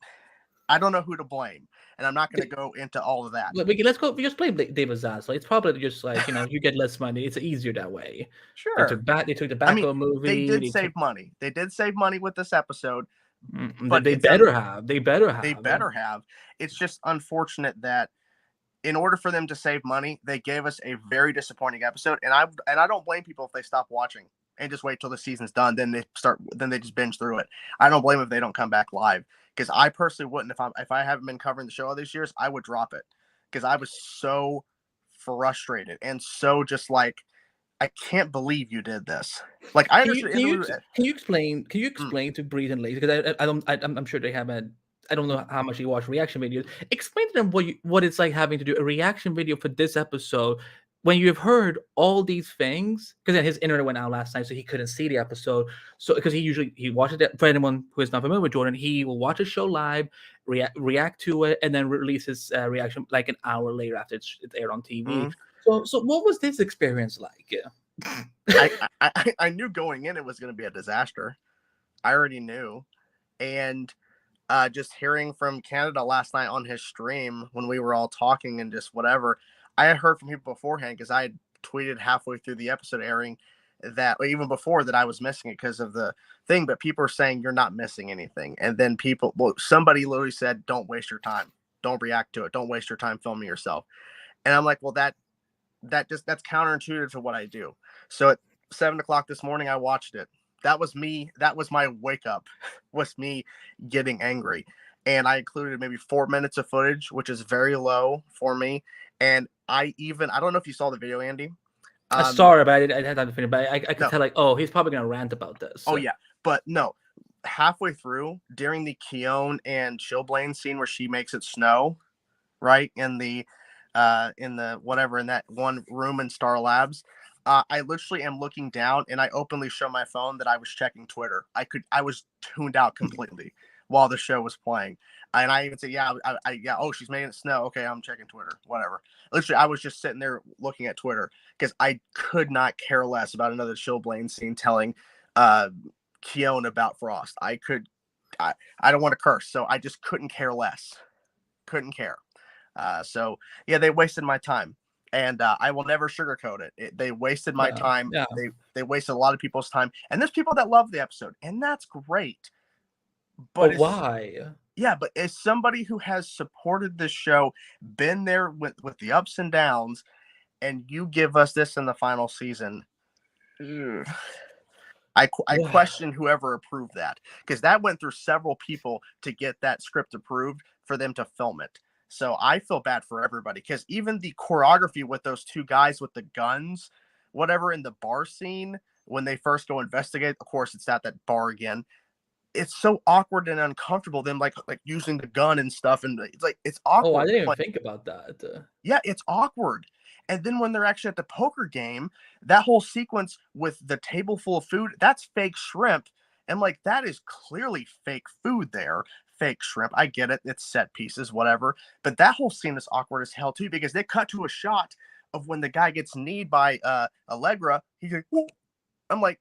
don't know who to blame, and I'm not going to go into all of that. Let's go. We just blame David Zaslav. It's probably just like, you get less money. It's easier that way. Sure. They took the Batgirl movie. They did save money. They did save money with this episode. But they better have. They better have. It's just unfortunate that in order for them to save money, they gave us a very disappointing episode, and I don't blame people if they stop watching. and just wait till the season's done. Then they just binge through it. I don't blame them if they don't come back live, because I personally wouldn't. If I haven't been covering the show all these years, I would drop it, because I was so frustrated and so just like, I can't believe you did this. Like, I understand. Can you explain to Breeze and Lazy, because I'm sure they haven't. I don't know how much you watch reaction videos. Explain to them what it's like having to do a reaction video for this episode when you've heard all these things. Because then his internet went out last night, so he couldn't see the episode. So because he watches it. For anyone who is not familiar with Jordan, he will watch a show live, react to it, and then release his reaction like an hour later after it's aired on TV. Mm-hmm. So what was this experience like? I knew going in it was going to be a disaster. I already knew, and just hearing from Canada last night on his stream when we were all talking and just whatever, I had heard from people beforehand, because I had tweeted halfway through the episode airing that, or even before that, I was missing it because of the thing. But people are saying you're not missing anything, and then somebody literally said, "Don't waste your time. Don't react to it. Don't waste your time filming yourself." And I'm like, well, that's counterintuitive to what I do. So at 7:00 this morning, I watched it. That was me. That was my wake up, was me getting angry. And I included maybe 4 minutes of footage, which is very low for me. And I don't know if you saw the video, Andy. I saw it, but I had time to finish. But I could tell, like, oh, he's probably going to rant about this. So. Oh, yeah. But no, halfway through, during the Keone and Chillblaine scene where she makes it snow, right, in the whatever, in that one room in Star Labs, I literally am looking down, and I openly show my phone that I was checking Twitter. I was tuned out completely while the show was playing, and I even say, yeah, oh, she's making it snow. Okay, I'm checking Twitter. Whatever. Literally, I was just sitting there looking at Twitter, because I could not care less about another Chillblaine scene telling Keone about Frost. I don't want to curse, so I just couldn't care less. Couldn't care. So yeah, they wasted my time. And I will never sugarcoat it. They wasted my time. Yeah. They wasted a lot of people's time. And there's people that love the episode, and that's great. But why? Yeah, but as somebody who has supported this show, been there with the ups and downs, and you give us this in the final season, I question whoever approved that, because that went through several people to get that script approved for them to film it. So I feel bad for everybody, because even the choreography with those two guys with the guns, whatever, in the bar scene when they first go investigate, of course, it's at that bar again. It's so awkward and uncomfortable. Them like using the gun and stuff, and it's awkward. Oh, I didn't even think about that. Yeah, it's awkward. And then when they're actually at the poker game, that whole sequence with the table full of food, that's fake shrimp, and like, that is clearly fake food there. Fake shrimp. I get it. It's set pieces, whatever. But that whole scene is awkward as hell too, because they cut to a shot of when the guy gets kneed by Allegra. He's like, whoop. I'm like,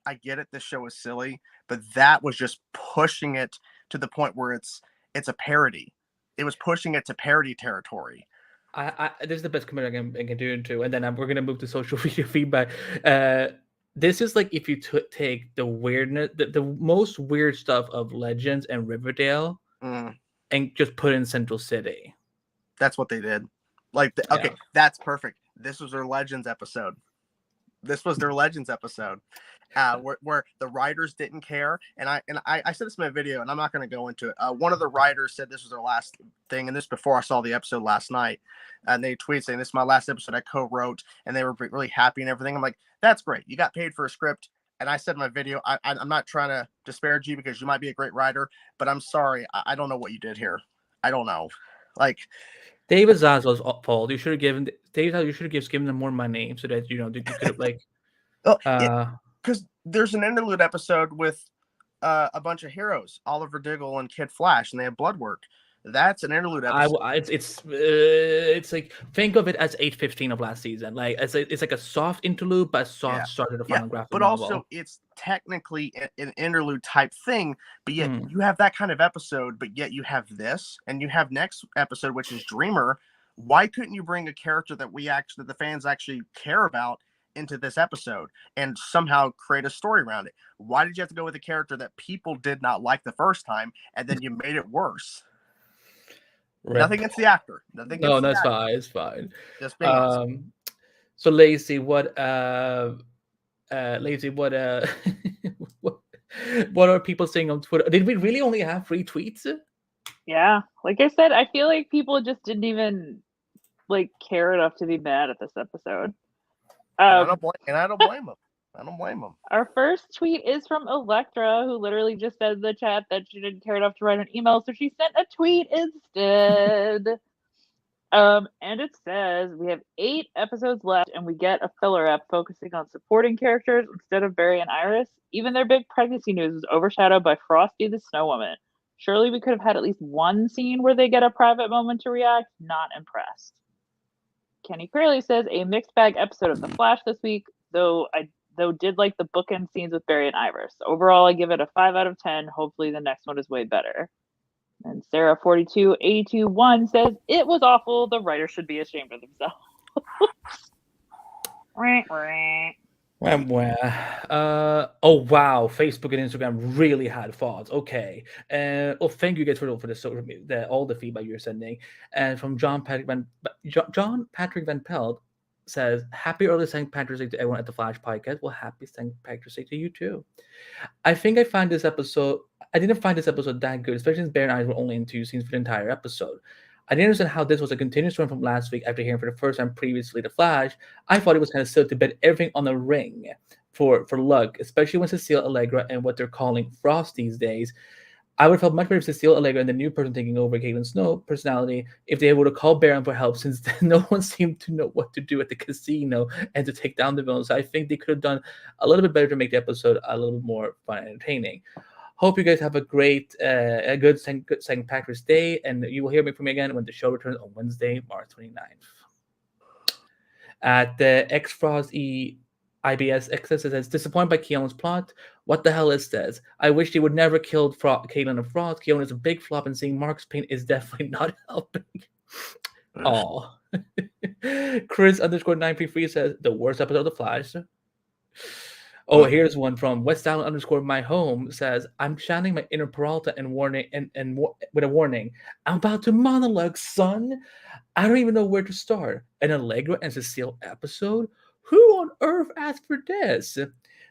I get it. This show is silly, but that was just pushing it to the point where it's a parody. It was pushing it to parody territory. This is the best comment I can do into, and then we're gonna move to social media feedback. This is like if you take the weirdness, the most weird stuff of Legends and Riverdale, and just put it in Central City. That's what they did. Like, okay, that's perfect. This was their Legends episode. Where the writers didn't care, and I said this in my video, and I'm not going to go into it. One of the writers said this was their last thing, and this before I saw the episode last night, and they tweeted saying, "This is my last episode I co-wrote," and they were really happy and everything. I'm like, that's great. You got paid for a script. And I said in my video, I'm not trying to disparage you, because you might be a great writer, but I'm sorry, I don't know what you did here. I don't know. Like, David Zasla's fault. You should have given given them more money so that you could have like. Because there's an interlude episode with a bunch of heroes, Oliver Diggle and Kid Flash, and they have blood work. That's an interlude episode. It's like, think of it as 8:15 of last season. Like it's like a soft interlude, but a soft start of the final graphic but novel. Also it's technically an interlude type thing. But yet you have that kind of episode, but yet you have this, and you have next episode, which is Dreamer. Why couldn't you bring a character that the fans actually care about into this episode and somehow create a story around it? Why did you have to go with a character that people did not like the first time, and then you made it worse? Nothing against the actor. No, that's fine. It's fine. Just being honest. So Lacy, what what are people saying on Twitter? Did we really only have 3 tweets? Yeah, like I said, I feel like people just didn't even like care enough to be mad at this episode. And I don't blame them. I don't blame them. Our first tweet is from Electra, who literally just said in the chat that she didn't care enough to write an email, so she sent a tweet instead. And it says we have 8 episodes left, and we get a filler ep focusing on supporting characters instead of Barry and Iris. Even their big pregnancy news was overshadowed by Frosty the Snow Woman. Surely we could have had at least one scene where they get a private moment to react. Not impressed. Kenny Crayley says a mixed bag episode of The Flash this week, though did like the bookend scenes with Barry and Iris. Overall, I give it a 5 out of 10. Hopefully the next one is way better. And Sarah 42821 says it was awful. The writer should be ashamed of themselves. Oh wow, Facebook and Instagram really had thoughts. Okay, well, thank you guys for all the feedback you're sending. And from John Patrick Van Pelt says, "Happy early St. Patrick's Day to everyone at the Flash Podcast." Well, happy St. Patrick's Day to you too. I didn't find this episode that good, especially since Bear and I were only in 2 scenes for the entire episode. I didn't understand how this was a continuous run from last week after hearing for the first time previously The Flash. I thought it was kind of silly to bet everything on the ring for luck, especially when Cecile Allegra and what they're calling Frost these days. I would have felt much better if Cecile Allegra and the new person taking over Caitlin Snow personality if they would have called Baron for help, since no one seemed to know what to do at the casino and to take down the villain. So I think they could have done a little bit better to make the episode a little bit more fun and entertaining. Hope you guys have a good St. Patrick's Day, and you will hear from me again when the show returns on Wednesday, March 29th. At the X-Frost IBS Excess, it says, disappointed by Keon's plot. What the hell is this? I wish they would never killed Caitlin and Frost. Keon is a big flop, and seeing Mark's pain is definitely not helping. Aw. Chris _933 says, the worst episode of The Flash. Oh, here's one from West Island _my home says, I'm channeling my inner Peralta and warning and with a warning. I'm about to monologue, son. I don't even know where to start. An Allegra and Cecile episode? Who on earth asked for this?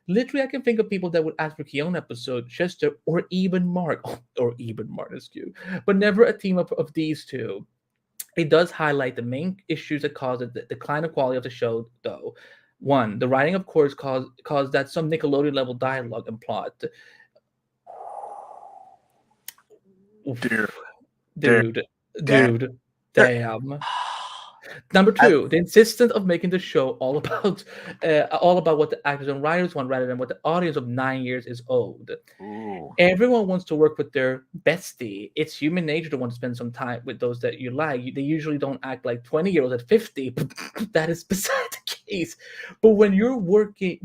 Literally, I can think of people that would ask for Keon episode, Chester, or even Mark. Or even Martesque. But never a team up of these two. It does highlight the main issues that caused the decline of quality of the show, though. 1, the writing, of course, caused that some Nickelodeon level dialogue and plot. Dude, damn. Number 2, the insistence of making the show all about what the actors and writers want rather than what the audience of 9 years is owed. Ooh. Everyone wants to work with their bestie. It's human nature to want to spend some time with those that you like. They usually don't act like 20-year-olds at 50, but that is beside the case. But when you are working,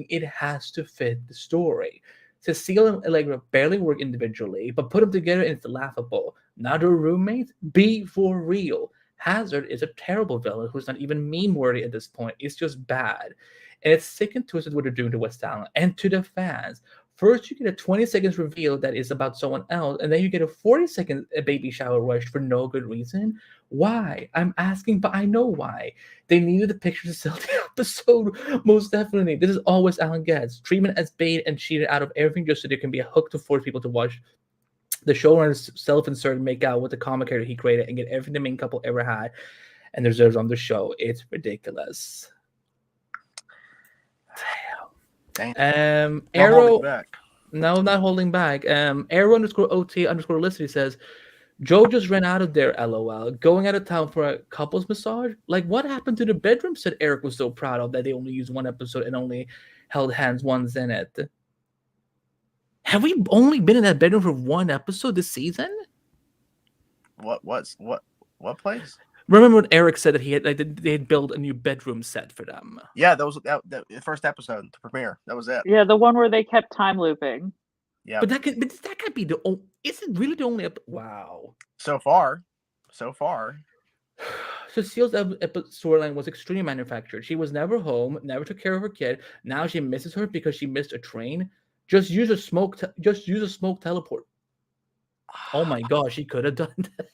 it has to fit the story. Cecile and Allegra barely work individually, but put them together and it's laughable. Now they're roommates? Be for real. Hazard is a terrible villain who's not even meme-worthy at this point. It's just bad. And it's sick and twisted what they're doing to West Island and to the fans. First, you get a 20 seconds reveal that is about someone else, and then you get a 40-second baby shower rush for no good reason. Why? I'm asking, but I know why. They needed the picture to sell the episode, most definitely. This is all West Island gets. Treatment as bait and cheated out of everything just so there can be a hook to force people to watch. The showrunners self-insert and make out with the comic character he created and get everything the main couple ever had and deserves on the show. It's ridiculous. Damn. Arrow. No, not holding back. Arrow _OT _Felicity says, Joe just ran out of there, LOL. Going out of town for a couples massage? Like, what happened to the bedroom set Eric was so proud of that they only used 1 episode and only held hands once in it? Have we only been in that bedroom for 1 episode this season? What place? Remember when Eric said that they had built a new bedroom set for them? Yeah, that was the first episode, the premiere. That was it. Yeah, the one where they kept time looping. Yeah, but that could be the only. Is it really the only? Wow. So far. Cecile's storyline was extremely manufactured. She was never home, never took care of her kid. Now she misses her because she missed a train. Just use a smoke teleport. Oh my gosh, she could have done that.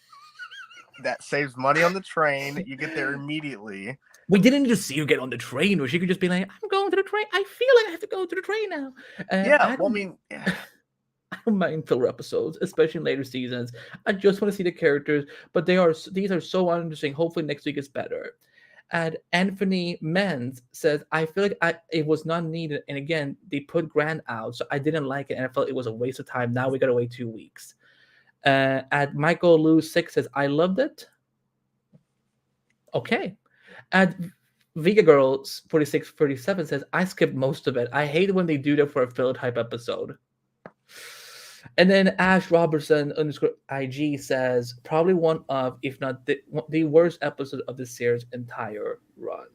That saves money on the train. You get there immediately. We didn't need to see her get on the train, or she could just be like, "I'm going to the train. I feel like I have to go to the train now." Yeah, well, I mean, yeah. I don't mind filler episodes, especially in later seasons. I just want to see the characters, but these are so uninteresting. Hopefully next week is better. And Anthony Menz says, I feel like it was not needed. And again, they put Grant out, so I didn't like it, and I felt it was a waste of time. Now we gotta wait 2 weeks. At Michael Lou 6 says, I loved it. Okay. At Vega Girls 4637 says, I skipped most of it. I hate when they do that for a filler type episode. And then Ash Robertson _IG says, probably one of, if not the worst episode of the series' entire run.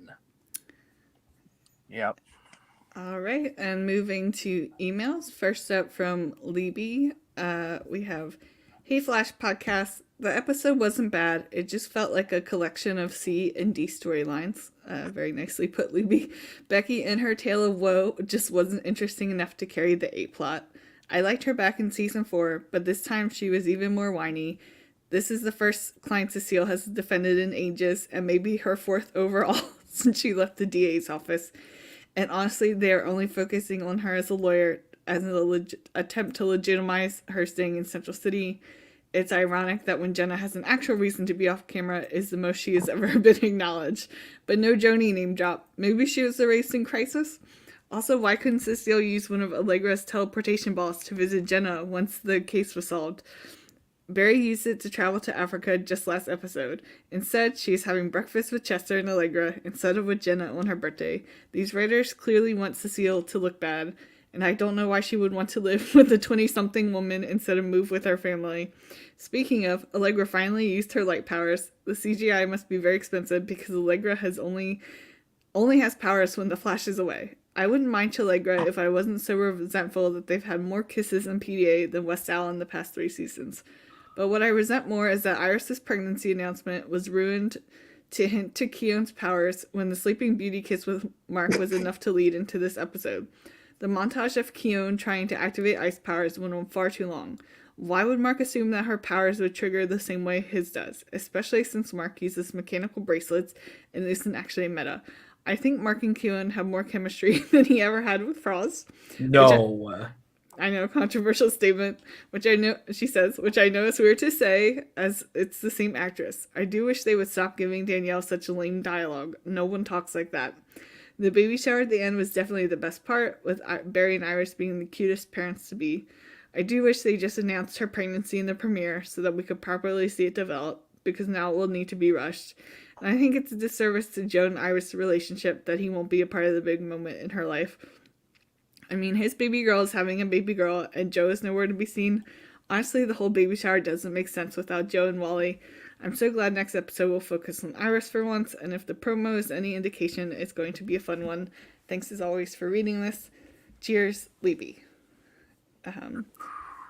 Yep. All right, and moving to emails. First up from Libby, we have, Hey Flash Podcast. The episode wasn't bad. It just felt like a collection of C and D storylines. Very nicely put, Libby. Becky and her tale of woe just wasn't interesting enough to carry the A plot. I liked her back in season 4, but this time she was even more whiny. This is the first client Cecile has defended in ages, and maybe her 4th overall since she left the DA's office. And honestly, they are only focusing on her as a lawyer as an attempt to legitimize her staying in Central City. It's ironic that when Jenna has an actual reason to be off camera is the most she has ever been acknowledged. But no Joni name drop. Maybe she was erased in Crisis? Also, why couldn't Cecile use one of Allegra's teleportation balls to visit Jenna once the case was solved? Barry used it to travel to Africa just last episode. Instead, she is having breakfast with Chester and Allegra instead of with Jenna on her birthday. These writers clearly want Cecile to look bad, and I don't know why she would want to live with a 20-something woman instead of move with her family. Speaking of, Allegra finally used her light powers. The CGI must be very expensive because Allegra has only has powers when the Flash is away. I wouldn't mind Chalegra if I wasn't so resentful that they've had more kisses in PDA than West Al in the past 3 seasons. But what I resent more is that Iris's pregnancy announcement was ruined to hint to Keon's powers when the Sleeping Beauty kiss with Mark was enough to lead into this episode. The montage of Keon trying to activate ice powers went on far too long. Why would Mark assume that her powers would trigger the same way his does, especially since Mark uses mechanical bracelets and isn't actually meta? I think Mark and Keon have more chemistry than he ever had with Frost. No. I know, controversial statement, which I know is weird to say, as it's the same actress. I do wish they would stop giving Danielle such lame dialogue. No one talks like that. The baby shower at the end was definitely the best part, with Barry and Iris being the cutest parents to be. I do wish they just announced her pregnancy in the premiere so that we could properly see it develop, because now it will need to be rushed. And I think it's a disservice to Joe and Iris' relationship that he won't be a part of the big moment in her life. I mean, his baby girl is having a baby girl, and Joe is nowhere to be seen. Honestly, the whole baby shower doesn't make sense without Joe and Wally. I'm so glad next episode will focus on Iris for once, and if the promo is any indication, it's going to be a fun one. Thanks as always for reading this. Cheers, Libby.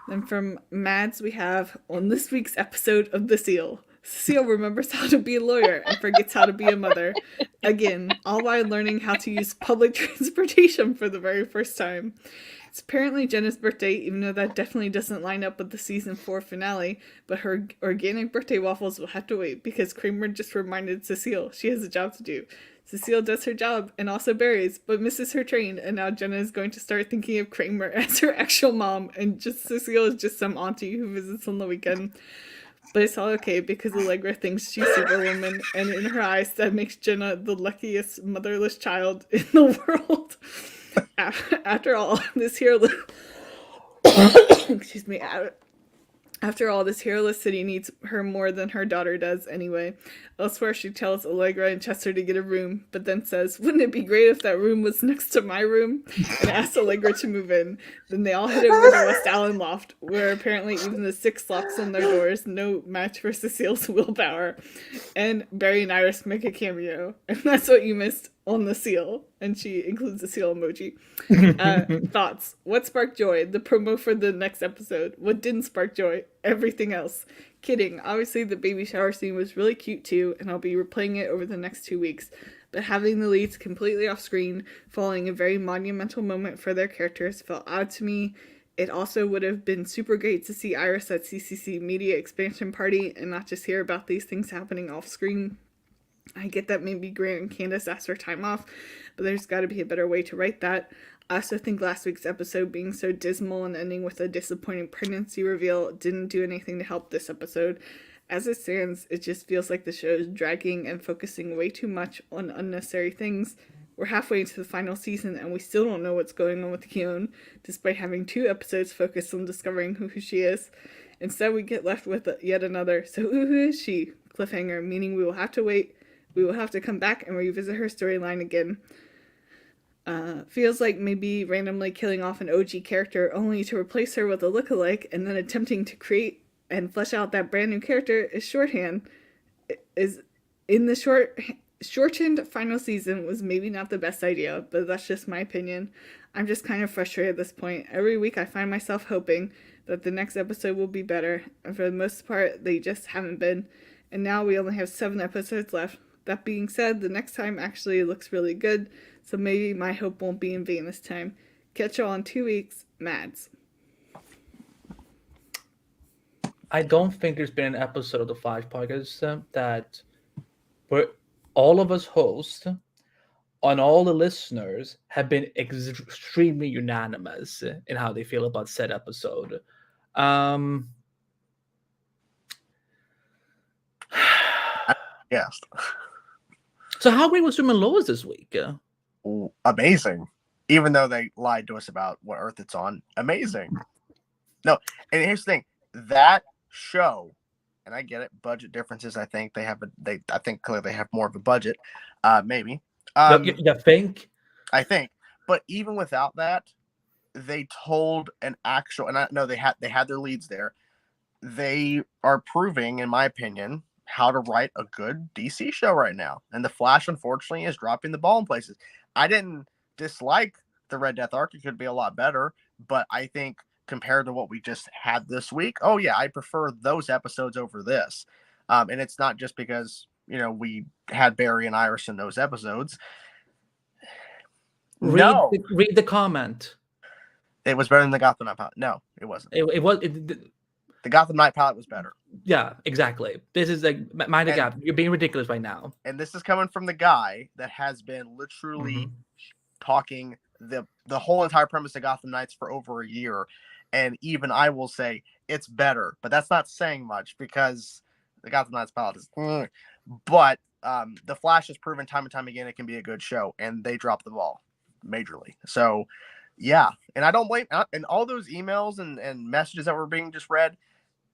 Then from Mads, we have, on this week's episode of The Seal, Cecile remembers how to be a lawyer and forgets how to be a mother. Again, all while learning how to use public transportation for the very first time. It's apparently Jenna's birthday, even though that definitely doesn't line up with the season 4 finale, but her organic birthday waffles will have to wait because Kramer just reminded Cecile she has a job to do. Cecile does her job and also Barry's, but misses her train, and now Jenna is going to start thinking of Kramer as her actual mom, and just Cecile is just some auntie who visits on the weekend. But it's all okay because Allegra thinks she's Superwoman, and in her eyes, that makes Jenna the luckiest motherless child in the world. After all, this hero... Excuse me. After all, this heroless city needs her more than her daughter does anyway. Elsewhere, she tells Allegra and Chester to get a room, but then says, wouldn't it be great if that room was next to my room? And asks Allegra to move in. Then they all head over to West Allen Loft, where apparently even the 6 locks on their doors, no match for Cecile's willpower. And Barry and Iris make a cameo. And that's what you missed on the seal. And she includes the seal emoji. Thoughts. What sparked joy? The promo for the next episode. What didn't spark joy? Everything else. Kidding. Obviously the baby shower scene was really cute too, and I'll be replaying it over the next 2 weeks. But having the leads completely off screen, following a very monumental moment for their characters, felt odd to me. It also would have been super great to see Iris at CCC Media Expansion Party and not just hear about these things happening off screen. I get that maybe Grant and Candace asked for time off, but there's got to be a better way to write that. I also think last week's episode being so dismal and ending with a disappointing pregnancy reveal didn't do anything to help this episode. As it stands, it just feels like the show is dragging and focusing way too much on unnecessary things. We're halfway into the final season and we still don't know what's going on with Keon, despite having 2 episodes focused on discovering who she is. Instead, we get left with yet another, so who is she? Cliffhanger, meaning we will have to wait. We will have to come back and revisit her storyline again. Feels like maybe randomly killing off an OG character only to replace her with a lookalike and then attempting to create and flesh out that brand new character is shorthand. Is in the shortened final season was maybe not the best idea, but that's just my opinion. I'm just kind of frustrated at this point. Every week I find myself hoping that the next episode will be better, and for the most part they just haven't been. And now we only have 7 episodes left. That being said, the next time actually looks really good, so maybe my hope won't be in vain this time. Catch y'all in 2 weeks, Mads. I don't think there's been an episode of the Flash podcast that where all of us hosts and all the listeners have been extremely unanimous in how they feel about said episode. Yes. So how great was Jim and Lois this week? Amazing. Even though they lied to us about what Earth it's on. Amazing. No, and here's the thing. That show, and I get it, budget differences. I think they have I think clearly they have more of a budget. Maybe. You think? I think. But even without that, they told an actual, and I know they had their leads there. They are proving, in my opinion, how to write a good DC show right now. And the Flash, unfortunately, is dropping the ball in places. I didn't dislike the Red Death arc. It could be a lot better, but I think compared to what we just had this week, oh yeah, I prefer those episodes over this. And it's not just because, we had Barry and Iris in those episodes. Read the comment. It was better than the Gotham Knight pilot. No, it wasn't. The Gotham Knight pilot was better. Yeah, exactly. This is like mind the gap. You're being ridiculous right now. And this is coming from the guy that has been literally talking the whole entire premise of Gotham Knights for over a year. And even I will say it's better, but that's not saying much because the Gotham Knights pilot is. But the Flash has proven time and time again it can be a good show, and they dropped the ball majorly. So, yeah, and I don't blame. And all those emails and messages that were being just read,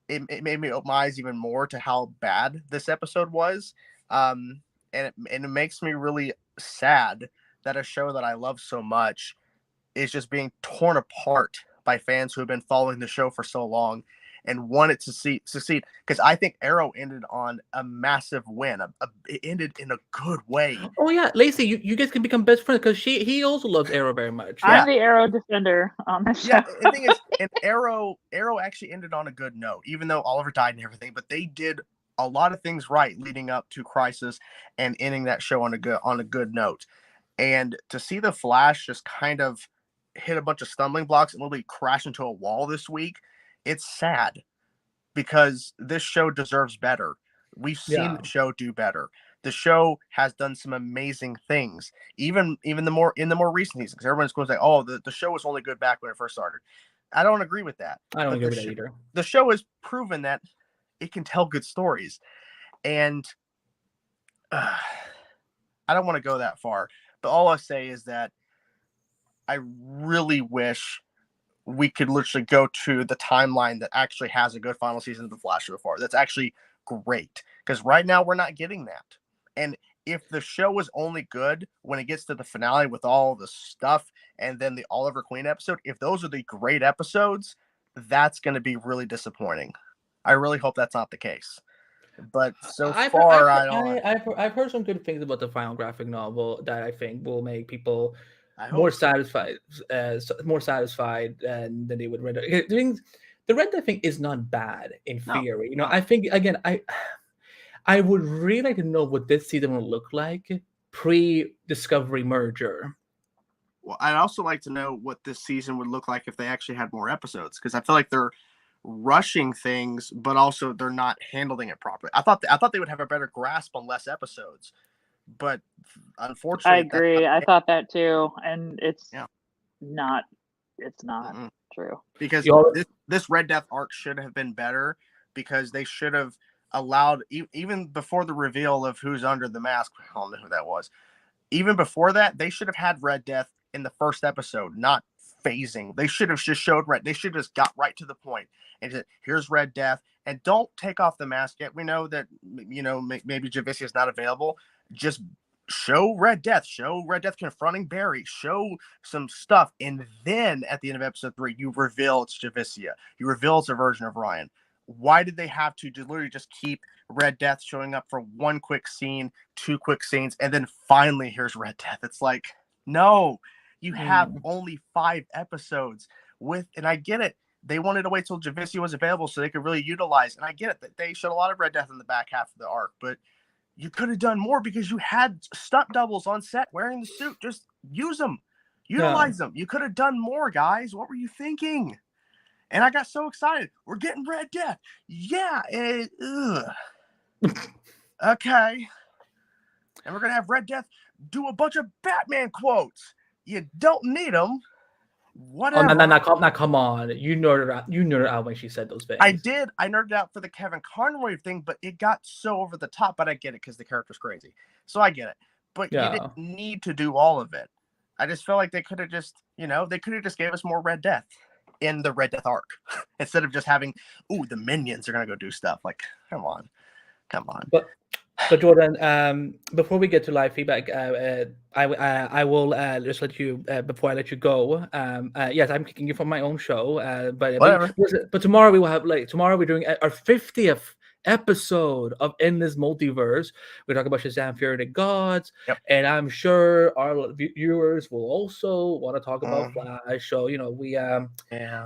it made me open my eyes even more to how bad this episode was. And it makes me really sad that a show that I love so much is just being torn apart by fans who have been following the show for so long and want it to succeed. Because I think Arrow ended on a massive win. It ended in a good way. Oh yeah, Lacy, you guys can become best friends because he also loves Arrow very much. Yeah. I'm the Arrow defender on the show. Yeah, the thing is, and Arrow actually ended on a good note, even though Oliver died and everything. But they did a lot of things right leading up to Crisis and ending that show on a good note. And to see the Flash just kind of hit a bunch of stumbling blocks and literally crash into a wall this week, it's sad because this show deserves better. We've seen the show do better. The show has done some amazing things, even in the more recent seasons. Everyone's going to say, "Oh, the show was only good back when it first started." I don't agree with that. I don't agree with that either. The show has proven that it can tell good stories, and I don't want to go that far. But all I say is that I really wish we could literally go to the timeline that actually has a good final season of The Flash so far. That's actually great. Because right now we're not getting that. And if the show is only good when it gets to the finale with all the stuff and then the Oliver Queen episode, if those are the great episodes, that's going to be really disappointing. I really hope that's not the case. But I've heard some good things about the final graphic novel that I think will make people more satisfied than they would render. The render thing is not bad in theory. I think again, I would really like to know what this season will look like pre-Discovery merger. Well, I'd also like to know what this season would look like if they actually had more episodes, because I feel like they're rushing things, but also they're not handling it properly. I thought they would have a better grasp on less episodes, but unfortunately, I agree. I thought that too, and it's Yeah. not. It's not Mm-mm. true. because Y'all- this Red Death arc should have been better, because they should have allowed even before the reveal of who's under the mask. I don't know who that was. Even before that, they should have had Red Death in the first episode, not phasing. They should have just showed Red. They should have just got right to the point and said, "Here's Red Death," and don't take off the mask yet. We know that maybe Javicia is not available. Just show Red Death. Show Red Death confronting Barry. Show some stuff, and then at the end of episode 3, you reveal it's Javicia. You reveal it's a version of Ryan. Why did they have to literally just keep Red Death showing up for one quick scene, 2 quick scenes, and then finally here's Red Death? It's like, no, you have only 5 episodes and I get it. They wanted to wait till Javicia was available so they could really utilize, and I get it that they showed a lot of Red Death in the back half of the arc, but you could have done more because you had stunt doubles on set wearing the suit. Just use them, utilize them. You could have done more, guys. What were you thinking? And I got so excited. We're getting Red Death. Yeah. Okay. And we're going to have Red Death do a bunch of Batman quotes. You don't need them. Whatever. Oh, come on. You nerded out when she said those things. I did. I nerded out for the Kevin Conroy thing, but it got so over the top. But I get it because the character's crazy. So I get it. But you didn't need to do all of it. I just felt like they could have just, gave us more Red Death in the Red Death arc instead of just having, the minions are gonna go do stuff. Like, come on. But Jordan, before we get to live feedback, I will just let you before I let you go. Yes, I'm kicking you from my own show. But tomorrow we will have tomorrow we're doing our 50th episode of In This Multiverse. We talk about Shazam: Fury of the Gods, and I'm sure our viewers will also want to talk about Flash. So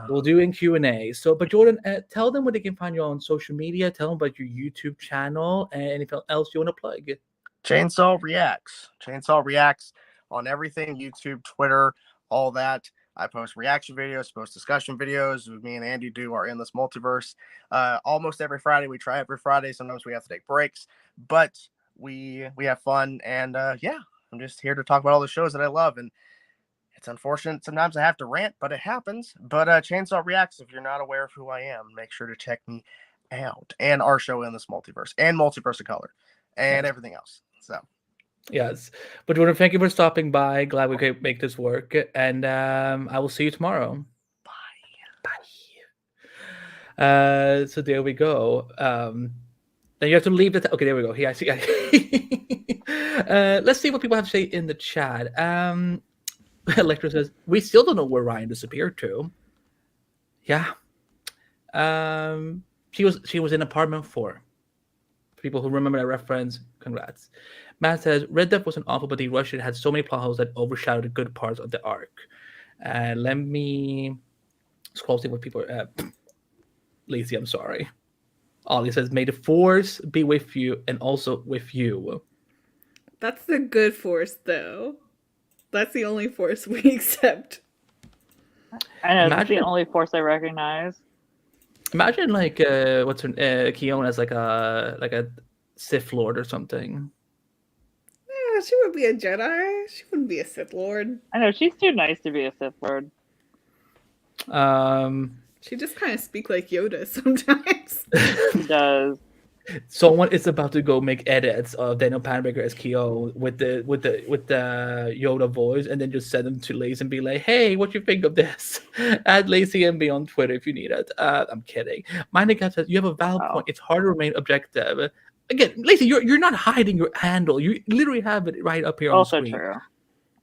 we'll do in Q&A. So, but Jordan, tell them where they can find you on social media. Tell them about your YouTube channel and anything else you want to plug. Chainsaw Reacts on everything: YouTube, Twitter, all that. I post reaction videos, post discussion videos. Me and Andy do our Endless Multiverse almost every Friday. We try every Friday. Sometimes we have to take breaks, but we have fun. And I'm just here to talk about all the shows that I love. And it's unfortunate sometimes I have to rant, but it happens. But Chainsaw Reacts, if you're not aware of who I am, make sure to check me out. And our show Endless Multiverse and Multiverse of Color and everything else. So. Yes, but Jordan, thank you for stopping by. Glad we could make this work, and I will see you tomorrow. Bye. So there we go. Then you have to leave the. Okay, there we go. Here I see. Let's see what people have to say in the chat. Electra says we still don't know where Ryan disappeared to. Yeah. She was in apartment 4. People who remember that reference, congrats. Matt says Red Death wasn't awful, but the Russian had so many plot holes that overshadowed the good parts of the arc. Let me scroll see what people are. Lacy, I'm sorry. Ollie says, "May the Force be with you and also with you." That's the good Force, though. That's the only Force we accept. I know, that's the only Force I recognize. Imagine what's her Kiona as like a Sith Lord or something. Yeah, she would be a Jedi. She wouldn't be a Sith Lord. I know, she's too nice to be a Sith Lord. She just kind of speaks like Yoda sometimes. She does. Someone is about to go make edits of Daniel Panbaker as Kyo with the Yoda voice, and then just send them to Lacy and be like, "Hey, what you think of this?" Add Lacy and be on Twitter if you need it. I'm kidding. Mindicap says you have a valid point. It's hard to remain objective. Again, Lacy, you're not hiding your handle. You literally have it right up here on the screen. Also true.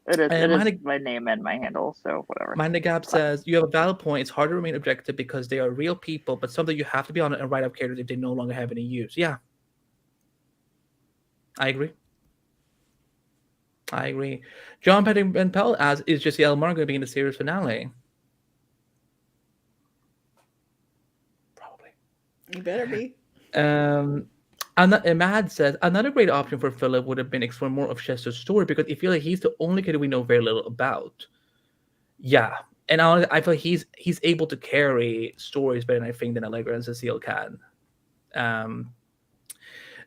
It is my name and my handle, so whatever. Mindicap says you have a valid point. It's hard to remain objective because they are real people, but something you have to be on it and write up characters if they no longer have any use. Yeah. I agree. John Paddington Pell asks, is Jesse L. Martin going to be in the series finale? Probably. You better be. And Mad says another great option for Philip would have been exploring more of Chester's story because I feel like he's the only kid we know very little about. Yeah, And I feel he's able to carry stories better than I think than Allegra and Cecile can.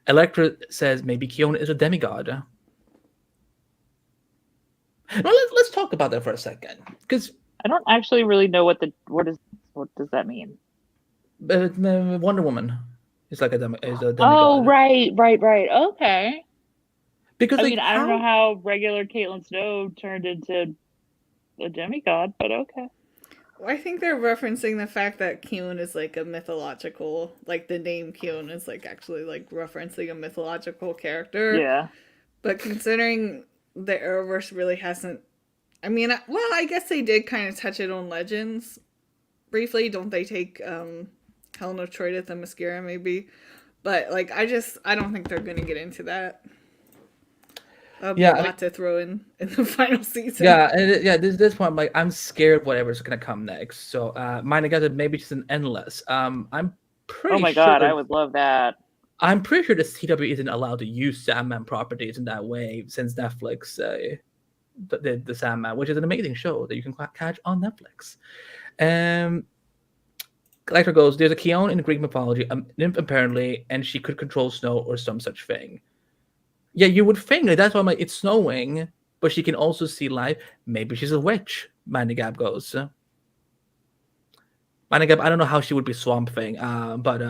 Electra says maybe Keon is a demigod. Well, let's talk about that for a second, because I don't actually really know what does that mean? Wonder Woman is like a demigod. Oh, right. Okay. Because I like, mean, I don't know how regular Caitlin Snow turned into a demigod, but okay. I think they're referencing the fact that Kyun is like a mythological, like the name Kyun is like actually like referencing a mythological character. Yeah. But considering the Arrowverse really hasn't, I mean, well, I guess they did kind of touch it on Legends briefly. Don't they take Helen of Troy to Themyscira maybe? But like, I don't think they're gonna get into that. That'll be a lot to throw in the final season. Yeah, and this point, I'm like, I'm scared whatever's gonna come next. So, mine together maybe just an endless. I'm pretty. Oh my god, I would love that. I'm pretty sure the CW isn't allowed to use Sandman properties in that way since Netflix the Sandman, which is an amazing show that you can catch on Netflix. Electra goes, there's a Keon in Greek mythology, a nymph apparently, and she could control snow or some such thing. Yeah, you would think like, that's why I'm like, it's snowing, but she can also see light. Maybe she's a witch. Manigab goes. Manigab, I don't know how she would be Swamp Thing, but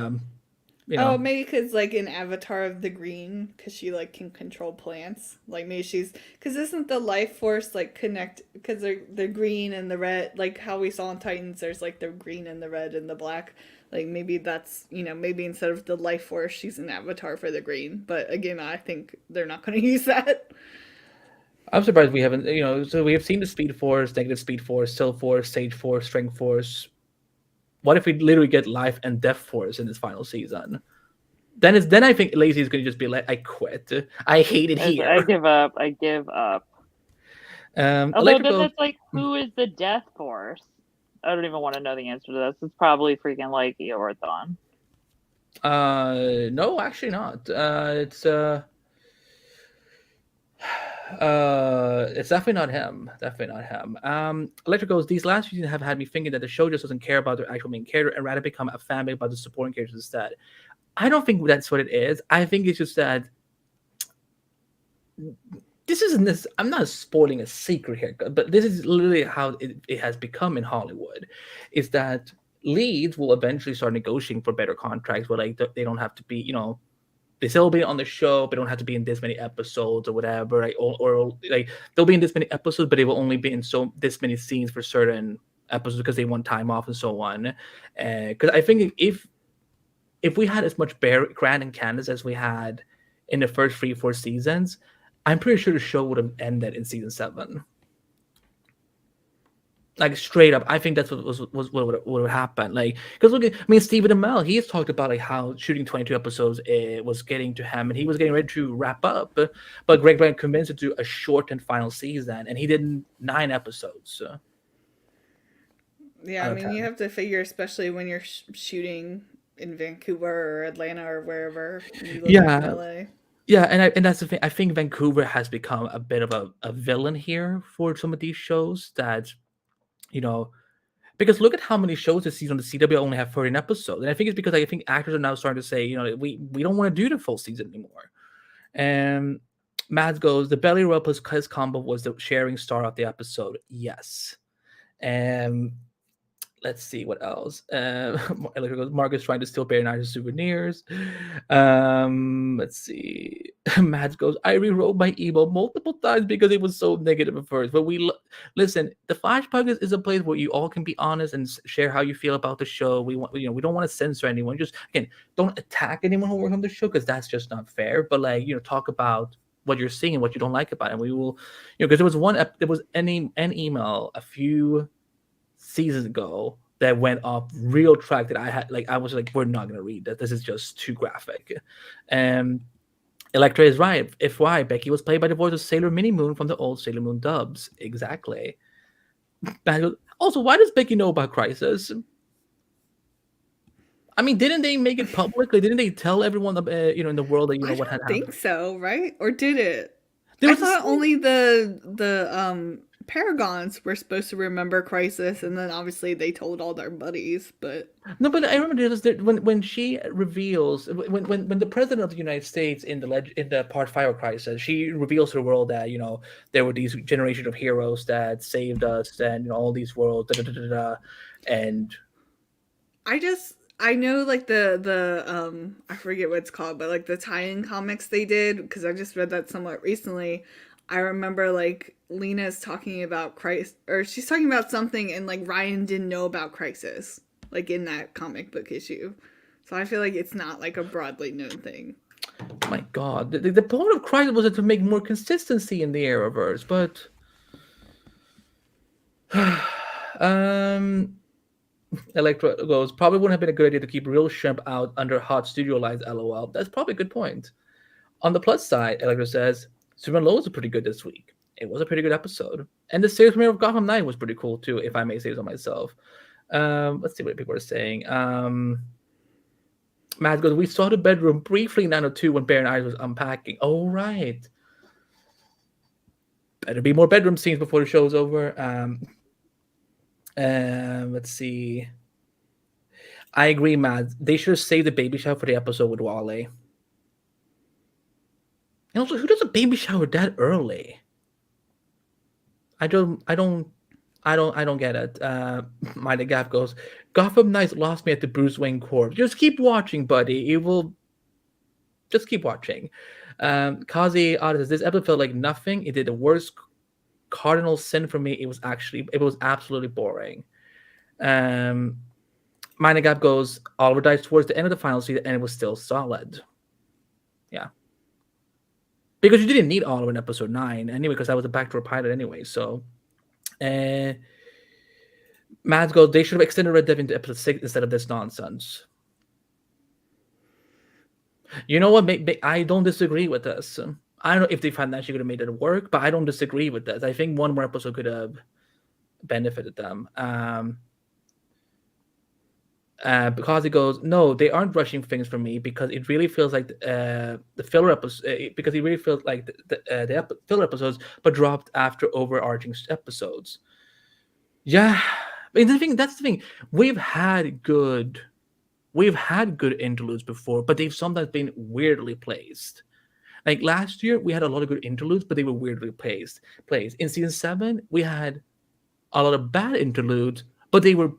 you know. Oh, maybe because like in Avatar of the Green, because she like can control plants. Like maybe she's because isn't the life force like connect because they're green and the red, like how we saw in Titans. There's like the green and the red and the black. Like maybe that's maybe instead of the life force, she's an avatar for the green. But again, I think they're not going to use that. I'm surprised we haven't. So we have seen the Speed Force, Negative Speed Force, Still Force, Sage Force, Strength Force. What if we literally get Life and Death Force in this final season? Then I think Lacy is going to just be like, I quit. I hate it here. I give up. Although then that's like, who is the Death Force? I don't even want to know the answer to this. It's probably freaking like Eorthon. No, actually not. It's definitely not him. Electra goes, these last seasons have had me thinking that the show just doesn't care about their actual main character and rather become a fanbase about the supporting characters instead. I don't think that's what it is. I think it's just that this isn't this. I'm not spoiling a secret here, but this is literally how it has become in Hollywood. Is that leads will eventually start negotiating for better contracts where like they don't have to be, they still be on the show, but don't have to be in this many episodes or whatever, right? Or like they'll be in this many episodes, but they will only be in this many scenes for certain episodes because they want time off and so on. Because I think if we had as much Grant and Candace as we had in the first 3-4 seasons, I'm pretty sure the show would have ended in season 7. Like straight up, I think that's what would happen. Like, because look, Stephen Amell, he has talked about like how shooting 22 episodes was getting to him, and he was getting ready to wrap up, but Greg Brand convinced him to do a shortened final season, and he did 9 episodes. So. Yeah, you have to figure, especially when you're shooting in Vancouver or Atlanta or wherever. You live in LA. Yeah, and that's the thing. I think Vancouver has become a bit of a villain here for some of these shows that. Because look at how many shows this season on the CW only have 13 episodes. And I think it's because I think actors are now starting to say, we don't want to do the full season anymore. And Mads goes, the belly rub plus Kiss combo was the sharing star of the episode. Yes. Let's see what else. Marcus trying to steal Barry Night's souvenirs. Let's see. Mads goes, I rewrote my email multiple times because it was so negative at first. But listen, the Flash Podcast is a place where you all can be honest and share how you feel about the show. We want, we don't want to censor anyone. Just again, don't attack anyone who works on the show because that's just not fair. But talk about what you're seeing and what you don't like about it. And we will, because there was an email a few seasons ago that went off real track that I was like, we're not gonna read that. This is just too graphic. Electra is right. If why Becky was played by the voice of Sailor Mini Moon from the old Sailor Moon dubs. Exactly. Also, why does Becky know about Crisis? Didn't they make it public? Like, didn't they tell everyone in the world that what had happened? I think so, right? Or did it? I thought only the Paragons were supposed to remember Crisis, and then obviously they told all their buddies. But No, but I remember this when she reveals when the president of the United States in the Part 5 of Crisis, she reveals to the world that there were these generation of heroes that saved us, and all these worlds, and I know like the I forget what it's called, but like the tie-in comics they did, because I just read that somewhat recently. I remember like Lena's talking about Crisis, or she's talking about something, and like Ryan didn't know about Crisis, like in that comic book issue. So I feel like it's not like a broadly known thing. my God, the point of Crisis was to make more consistency in the Arrowverse, but Electra goes, probably wouldn't have been a good idea to keep Real Shrimp out under hot studio lights, lol. That's probably a good point. On the plus side, Electra says, Superman Lois was pretty good this week. It was a pretty good episode. And the series premiere of Gotham Knight was pretty cool too, if I may say so myself. Let's see what people are saying. Matt goes, we saw the bedroom briefly in 902 when Bear and I was unpacking. Oh, right. Better be more bedroom scenes before the show's over. Let's see. I agree, Matt. They should have saved the baby shower for the episode with Wale. And also, who does a baby shower that early? I don't get it. Mighty Gap goes, Gotham Knights lost me at the Bruce Wayne corpse. Just keep watching, buddy. It will. Just keep watching. Kazi Otter says, this episode felt like nothing. It did the worst cardinal sin for me. It was absolutely boring. Mighty Gap goes, Oliver dies towards the end of the final season, and it was still solid. Yeah. Because you didn't need Oliver in episode 9 anyway, because that was a backdoor pilot anyway. So, Matt goes, they should have extended Red Dead into episode 6 instead of this nonsense. You know what? I don't disagree with this. I don't know if they financially could have made it work, but I don't disagree with this. I think one more episode could have benefited them. Because he goes, no, they aren't rushing things for me because it really feels like the filler episode. Because it really feels like the filler episodes, but dropped after overarching episodes. Yeah, I mean, that's the thing. We've had good interludes before, but they've sometimes been weirdly placed. Like last year, we had a lot of good interludes, but they were weirdly placed. In season 7, we had a lot of bad interludes, but they were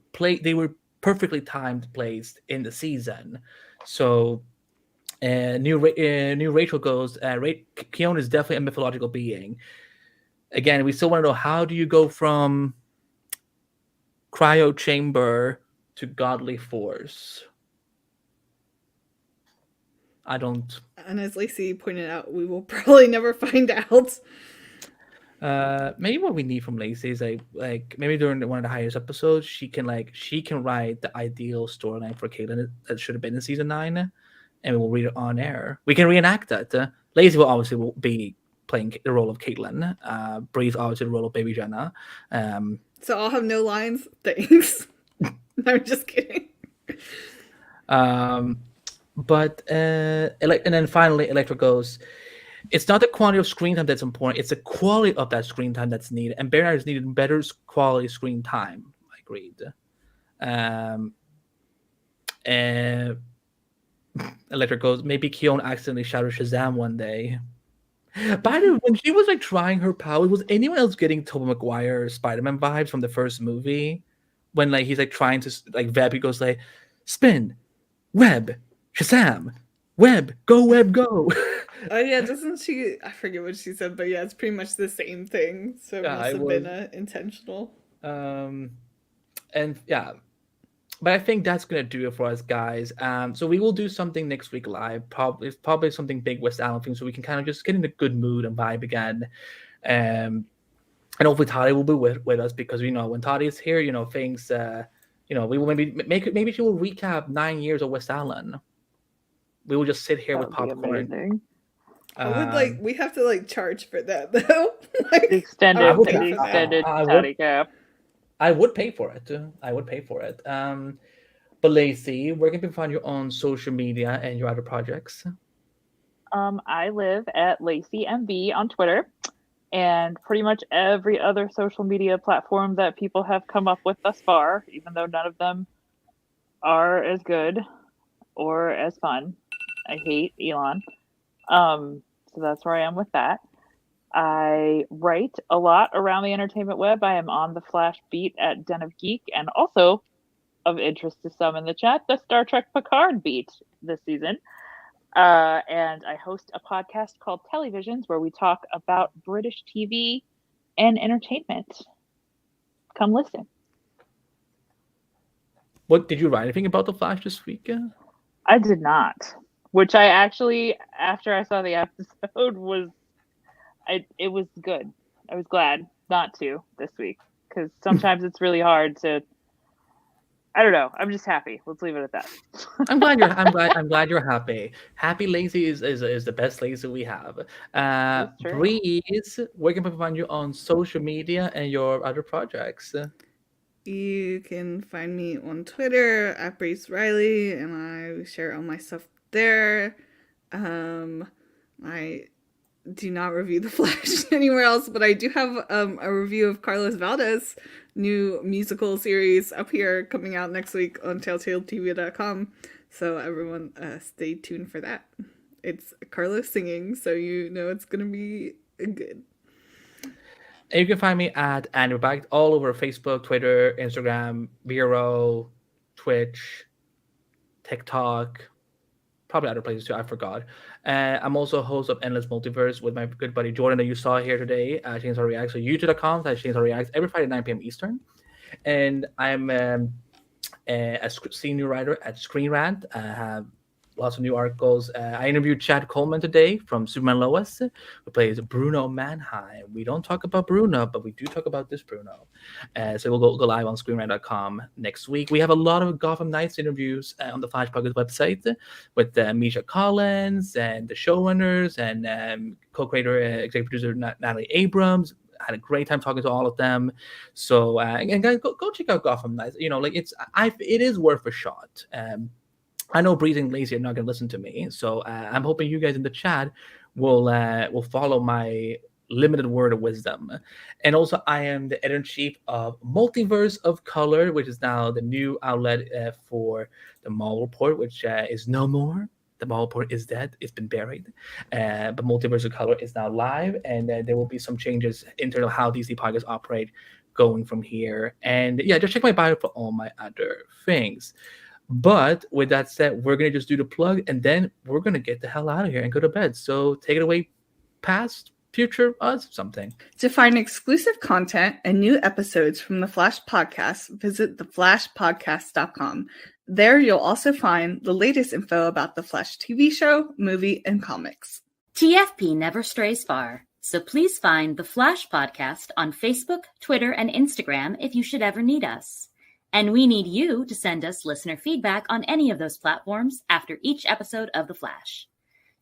perfectly timed placed in the season. So, new Rachel goes, Keon is definitely a mythological being. Again, we still want to know, how do you go from cryo chamber to godly force? I don't. And as Lacy pointed out, we will probably never find out. Maybe what we need from Lacy is like maybe during one of the highest episodes, she can write the ideal storyline for Caitlin that should have been in season 9, and we will read it on air. We can reenact that. Lacy will obviously be playing the role of Caitlin. Bree's obviously the role of Baby Jenna. So I'll have no lines. Thanks. I'm just kidding. But and then finally, Electra goes, it's not the quantity of screen time that's important, it's the quality of that screen time that's needed. And Bernard needed better quality screen time. I agreed. And Electra goes, maybe Keon accidentally shouted Shazam one day. By the way, when she was like trying her power, was anyone else getting Tobey Maguire Spider-Man vibes from the first movie? When like he's like trying to like Web, he goes like, spin, web, Shazam, web, go. Oh yeah, doesn't she? I forget what she said, but yeah, it's pretty much the same thing. So it must have been intentional. And yeah, but I think that's gonna do it for us, guys. So we will do something next week live. Probably something big West Island thing, so we can kind of just get in a good mood and vibe again. And hopefully Toddy will be with us, because when Toddy is here, things. We will maybe she will recap 9 years of West Island. We will just sit here with popcorn. We have to charge for that though. Extended Toddy cap. I would pay for it. But Lacy, where can people find you on social media and your other projects? I live at Lacy MB on Twitter. and pretty much every other social media platform that people have come up with thus far, even though none of them are as good or as fun. I hate Elon. So that's where I am with that. I write a lot around the entertainment web. I am on the Flash beat at Den of Geek, and also of interest to some in the chat, the Star Trek Picard beat this season. And I host a podcast called Televisions where we talk about British TV and entertainment. Come listen. What did you write anything about the Flash this week? I did not, which I actually, after I saw the episode, it was good. I was glad not to this week because sometimes it's really hard to. I don't know. I'm just happy. Let's leave it at that. I'm glad you're happy. Happy Lacy is the best Lacy we have. Breeze, where can people find you on social media and your other projects? You can find me on Twitter at Breeze Riley, and I share all my stuff there. I do not review The Flash anywhere else, but I do have a review of Carlos Valdez' new musical series up here coming out next week on telltaletv.com. So everyone stay tuned for that. It's Carlos singing, so you know it's going to be good. And you can find me at Andrew Bag all over Facebook, Twitter, Instagram, Vero, Twitch, TikTok, probably other places too. I forgot. I'm also a host of Endless Multiverse with my good buddy Jordan that you saw here today. Chainsaw Reacts. So youtube.com/Chainsaw Reacts every Friday at 9 p.m. Eastern. And I'm a senior writer at Screen Rant. I have lots of new articles. I interviewed Chad Coleman today from Superman Lois, who plays Bruno Mannheim. We don't talk about Bruno, but we do talk about this Bruno. So we'll go live on screenrant.com next week. We have a lot of Gotham Knights interviews on the Flash Podcast website with Misha Collins and the showrunners and co-creator, executive producer Natalie Abrams. I had a great time talking to all of them. So and guys, go check out Gotham Knights. You know, like it is worth a shot. I know Breeze and Lacy are not going to listen to me, so I'm hoping you guys in the chat will follow my limited word of wisdom. And also, I am the editor-in-chief of Multiverse of Color, which is now the new outlet for the Marvel Report, which is no more. The Marvel Report is dead. It's been buried. But Multiverse of Color is now live, and there will be some changes in terms of how DC podcasts operate going from here. And yeah, just check my bio for all my other things. But with that said, we're going to just do the plug, and then we're going to get the hell out of here and go to bed. So take it away, past, future, us, something. To find exclusive content and new episodes from the Flash Podcast, visit theflashpodcast.com. There you'll also find the latest info about the Flash TV show, movie, and comics. TFP never strays far, so please find the Flash Podcast on Facebook, Twitter, and Instagram if you should ever need us. And we need you to send us listener feedback on any of those platforms after each episode of The Flash.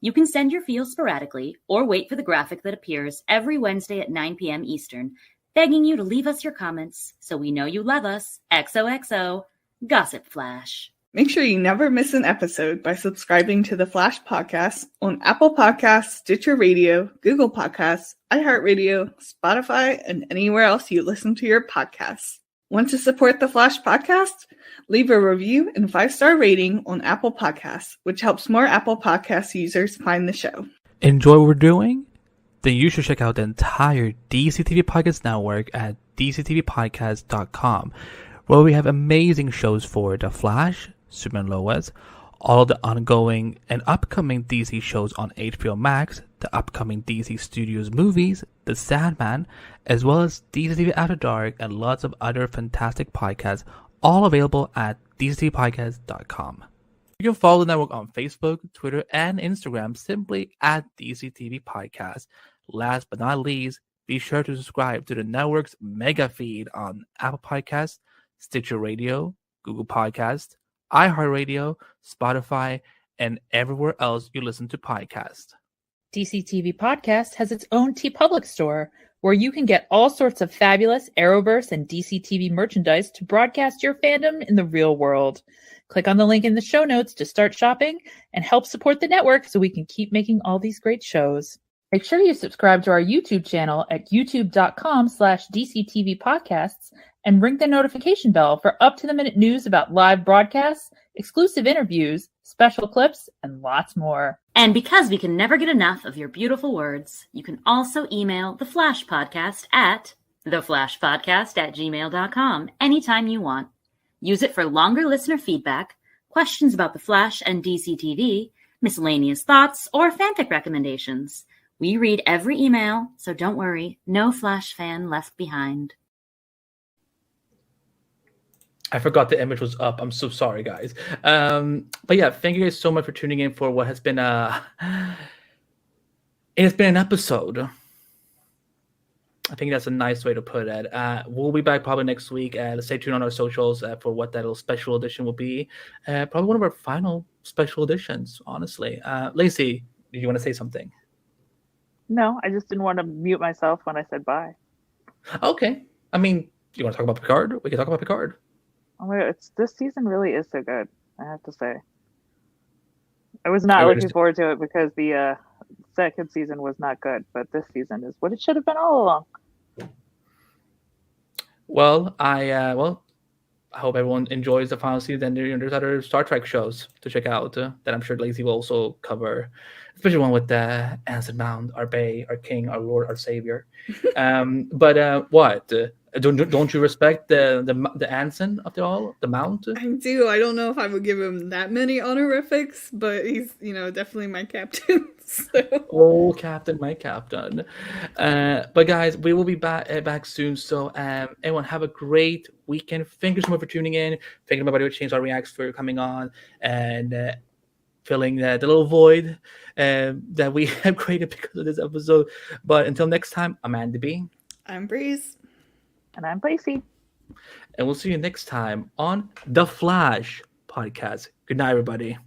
You can send your feels sporadically or wait for the graphic that appears every Wednesday at 9 p.m. Eastern, begging you to leave us your comments so we know you love us. XOXO, Gossip Flash. Make sure you never miss an episode by subscribing to the Flash Podcast on Apple Podcasts, Stitcher Radio, Google Podcasts, iHeartRadio, Spotify, and anywhere else you listen to your podcasts. Want to support the Flash Podcast? Leave a review and 5-star rating on Apple Podcasts, which helps more Apple Podcast users find the show. Enjoy what we're doing? Then you should check out the entire DCTV Podcast Network at dctvpodcast.com, where we have amazing shows for The Flash, Superman Lois, all of the ongoing and upcoming DC shows on HBO Max, the upcoming DC Studios movies, The Sandman, as well as DCTV After Dark and lots of other fantastic podcasts, all available at dctvpodcast.com. You can follow the network on Facebook, Twitter, and Instagram simply at DCTV Podcast. Last but not least, be sure to subscribe to the network's mega feed on Apple Podcasts, Stitcher Radio, Google Podcasts, iHeartRadio, Spotify, and everywhere else you listen to podcasts. DCTV Podcast has its own TeePublic store, where you can get all sorts of fabulous Arrowverse and DCTV merchandise to broadcast your fandom in the real world. Click on the link in the show notes to start shopping and help support the network so we can keep making all these great shows. Make sure you subscribe to our YouTube channel at youtube.com/DCTV podcasts and ring the notification bell for up-to-the-minute news about live broadcasts, exclusive interviews, special clips, and lots more. And because we can never get enough of your beautiful words, you can also email The Flash Podcast at theflashpodcast@gmail.com anytime you want. Use it for longer listener feedback, questions about The Flash and DCTV, miscellaneous thoughts, or fanfic recommendations. We read every email, so don't worry, no Flash fan left behind. I forgot the image was up. I'm so sorry, guys. But yeah, thank you guys so much for tuning in for what has been it has been an episode. I think that's a nice way to put it. We'll be back probably next week. Stay tuned on our socials for what that little special edition will be. Probably one of our final special editions, honestly. Lacy, do you want to say something? No, I just didn't want to mute myself when I said bye. Okay. I mean, you want to talk about Picard? We can talk about Picard. Oh my God, this season really is so good, I have to say. I was not looking forward to it because the second season was not good, but this season is what it should have been all along. Well, I hope everyone enjoys the final season. There's other Star Trek shows to check out that I'm sure Lacy will also cover, especially one with Anson Mount, our Bay, our King, our Lord, our Savior. But what? Don't you respect the Anson of it all, the Mount? I do. I don't know if I would give him that many honorifics, but he's definitely my captain. So. Oh, Captain, my Captain. But guys, we will be back soon. So everyone have a great weekend. Thank you so much for tuning in. Thank you everybody who changed our reacts for coming on and filling the little void that we have created because of this episode. But until next time, I'm Andy B. I'm Breeze. And I'm Lacy. And we'll see you next time on The Flash Podcast. Good night, everybody.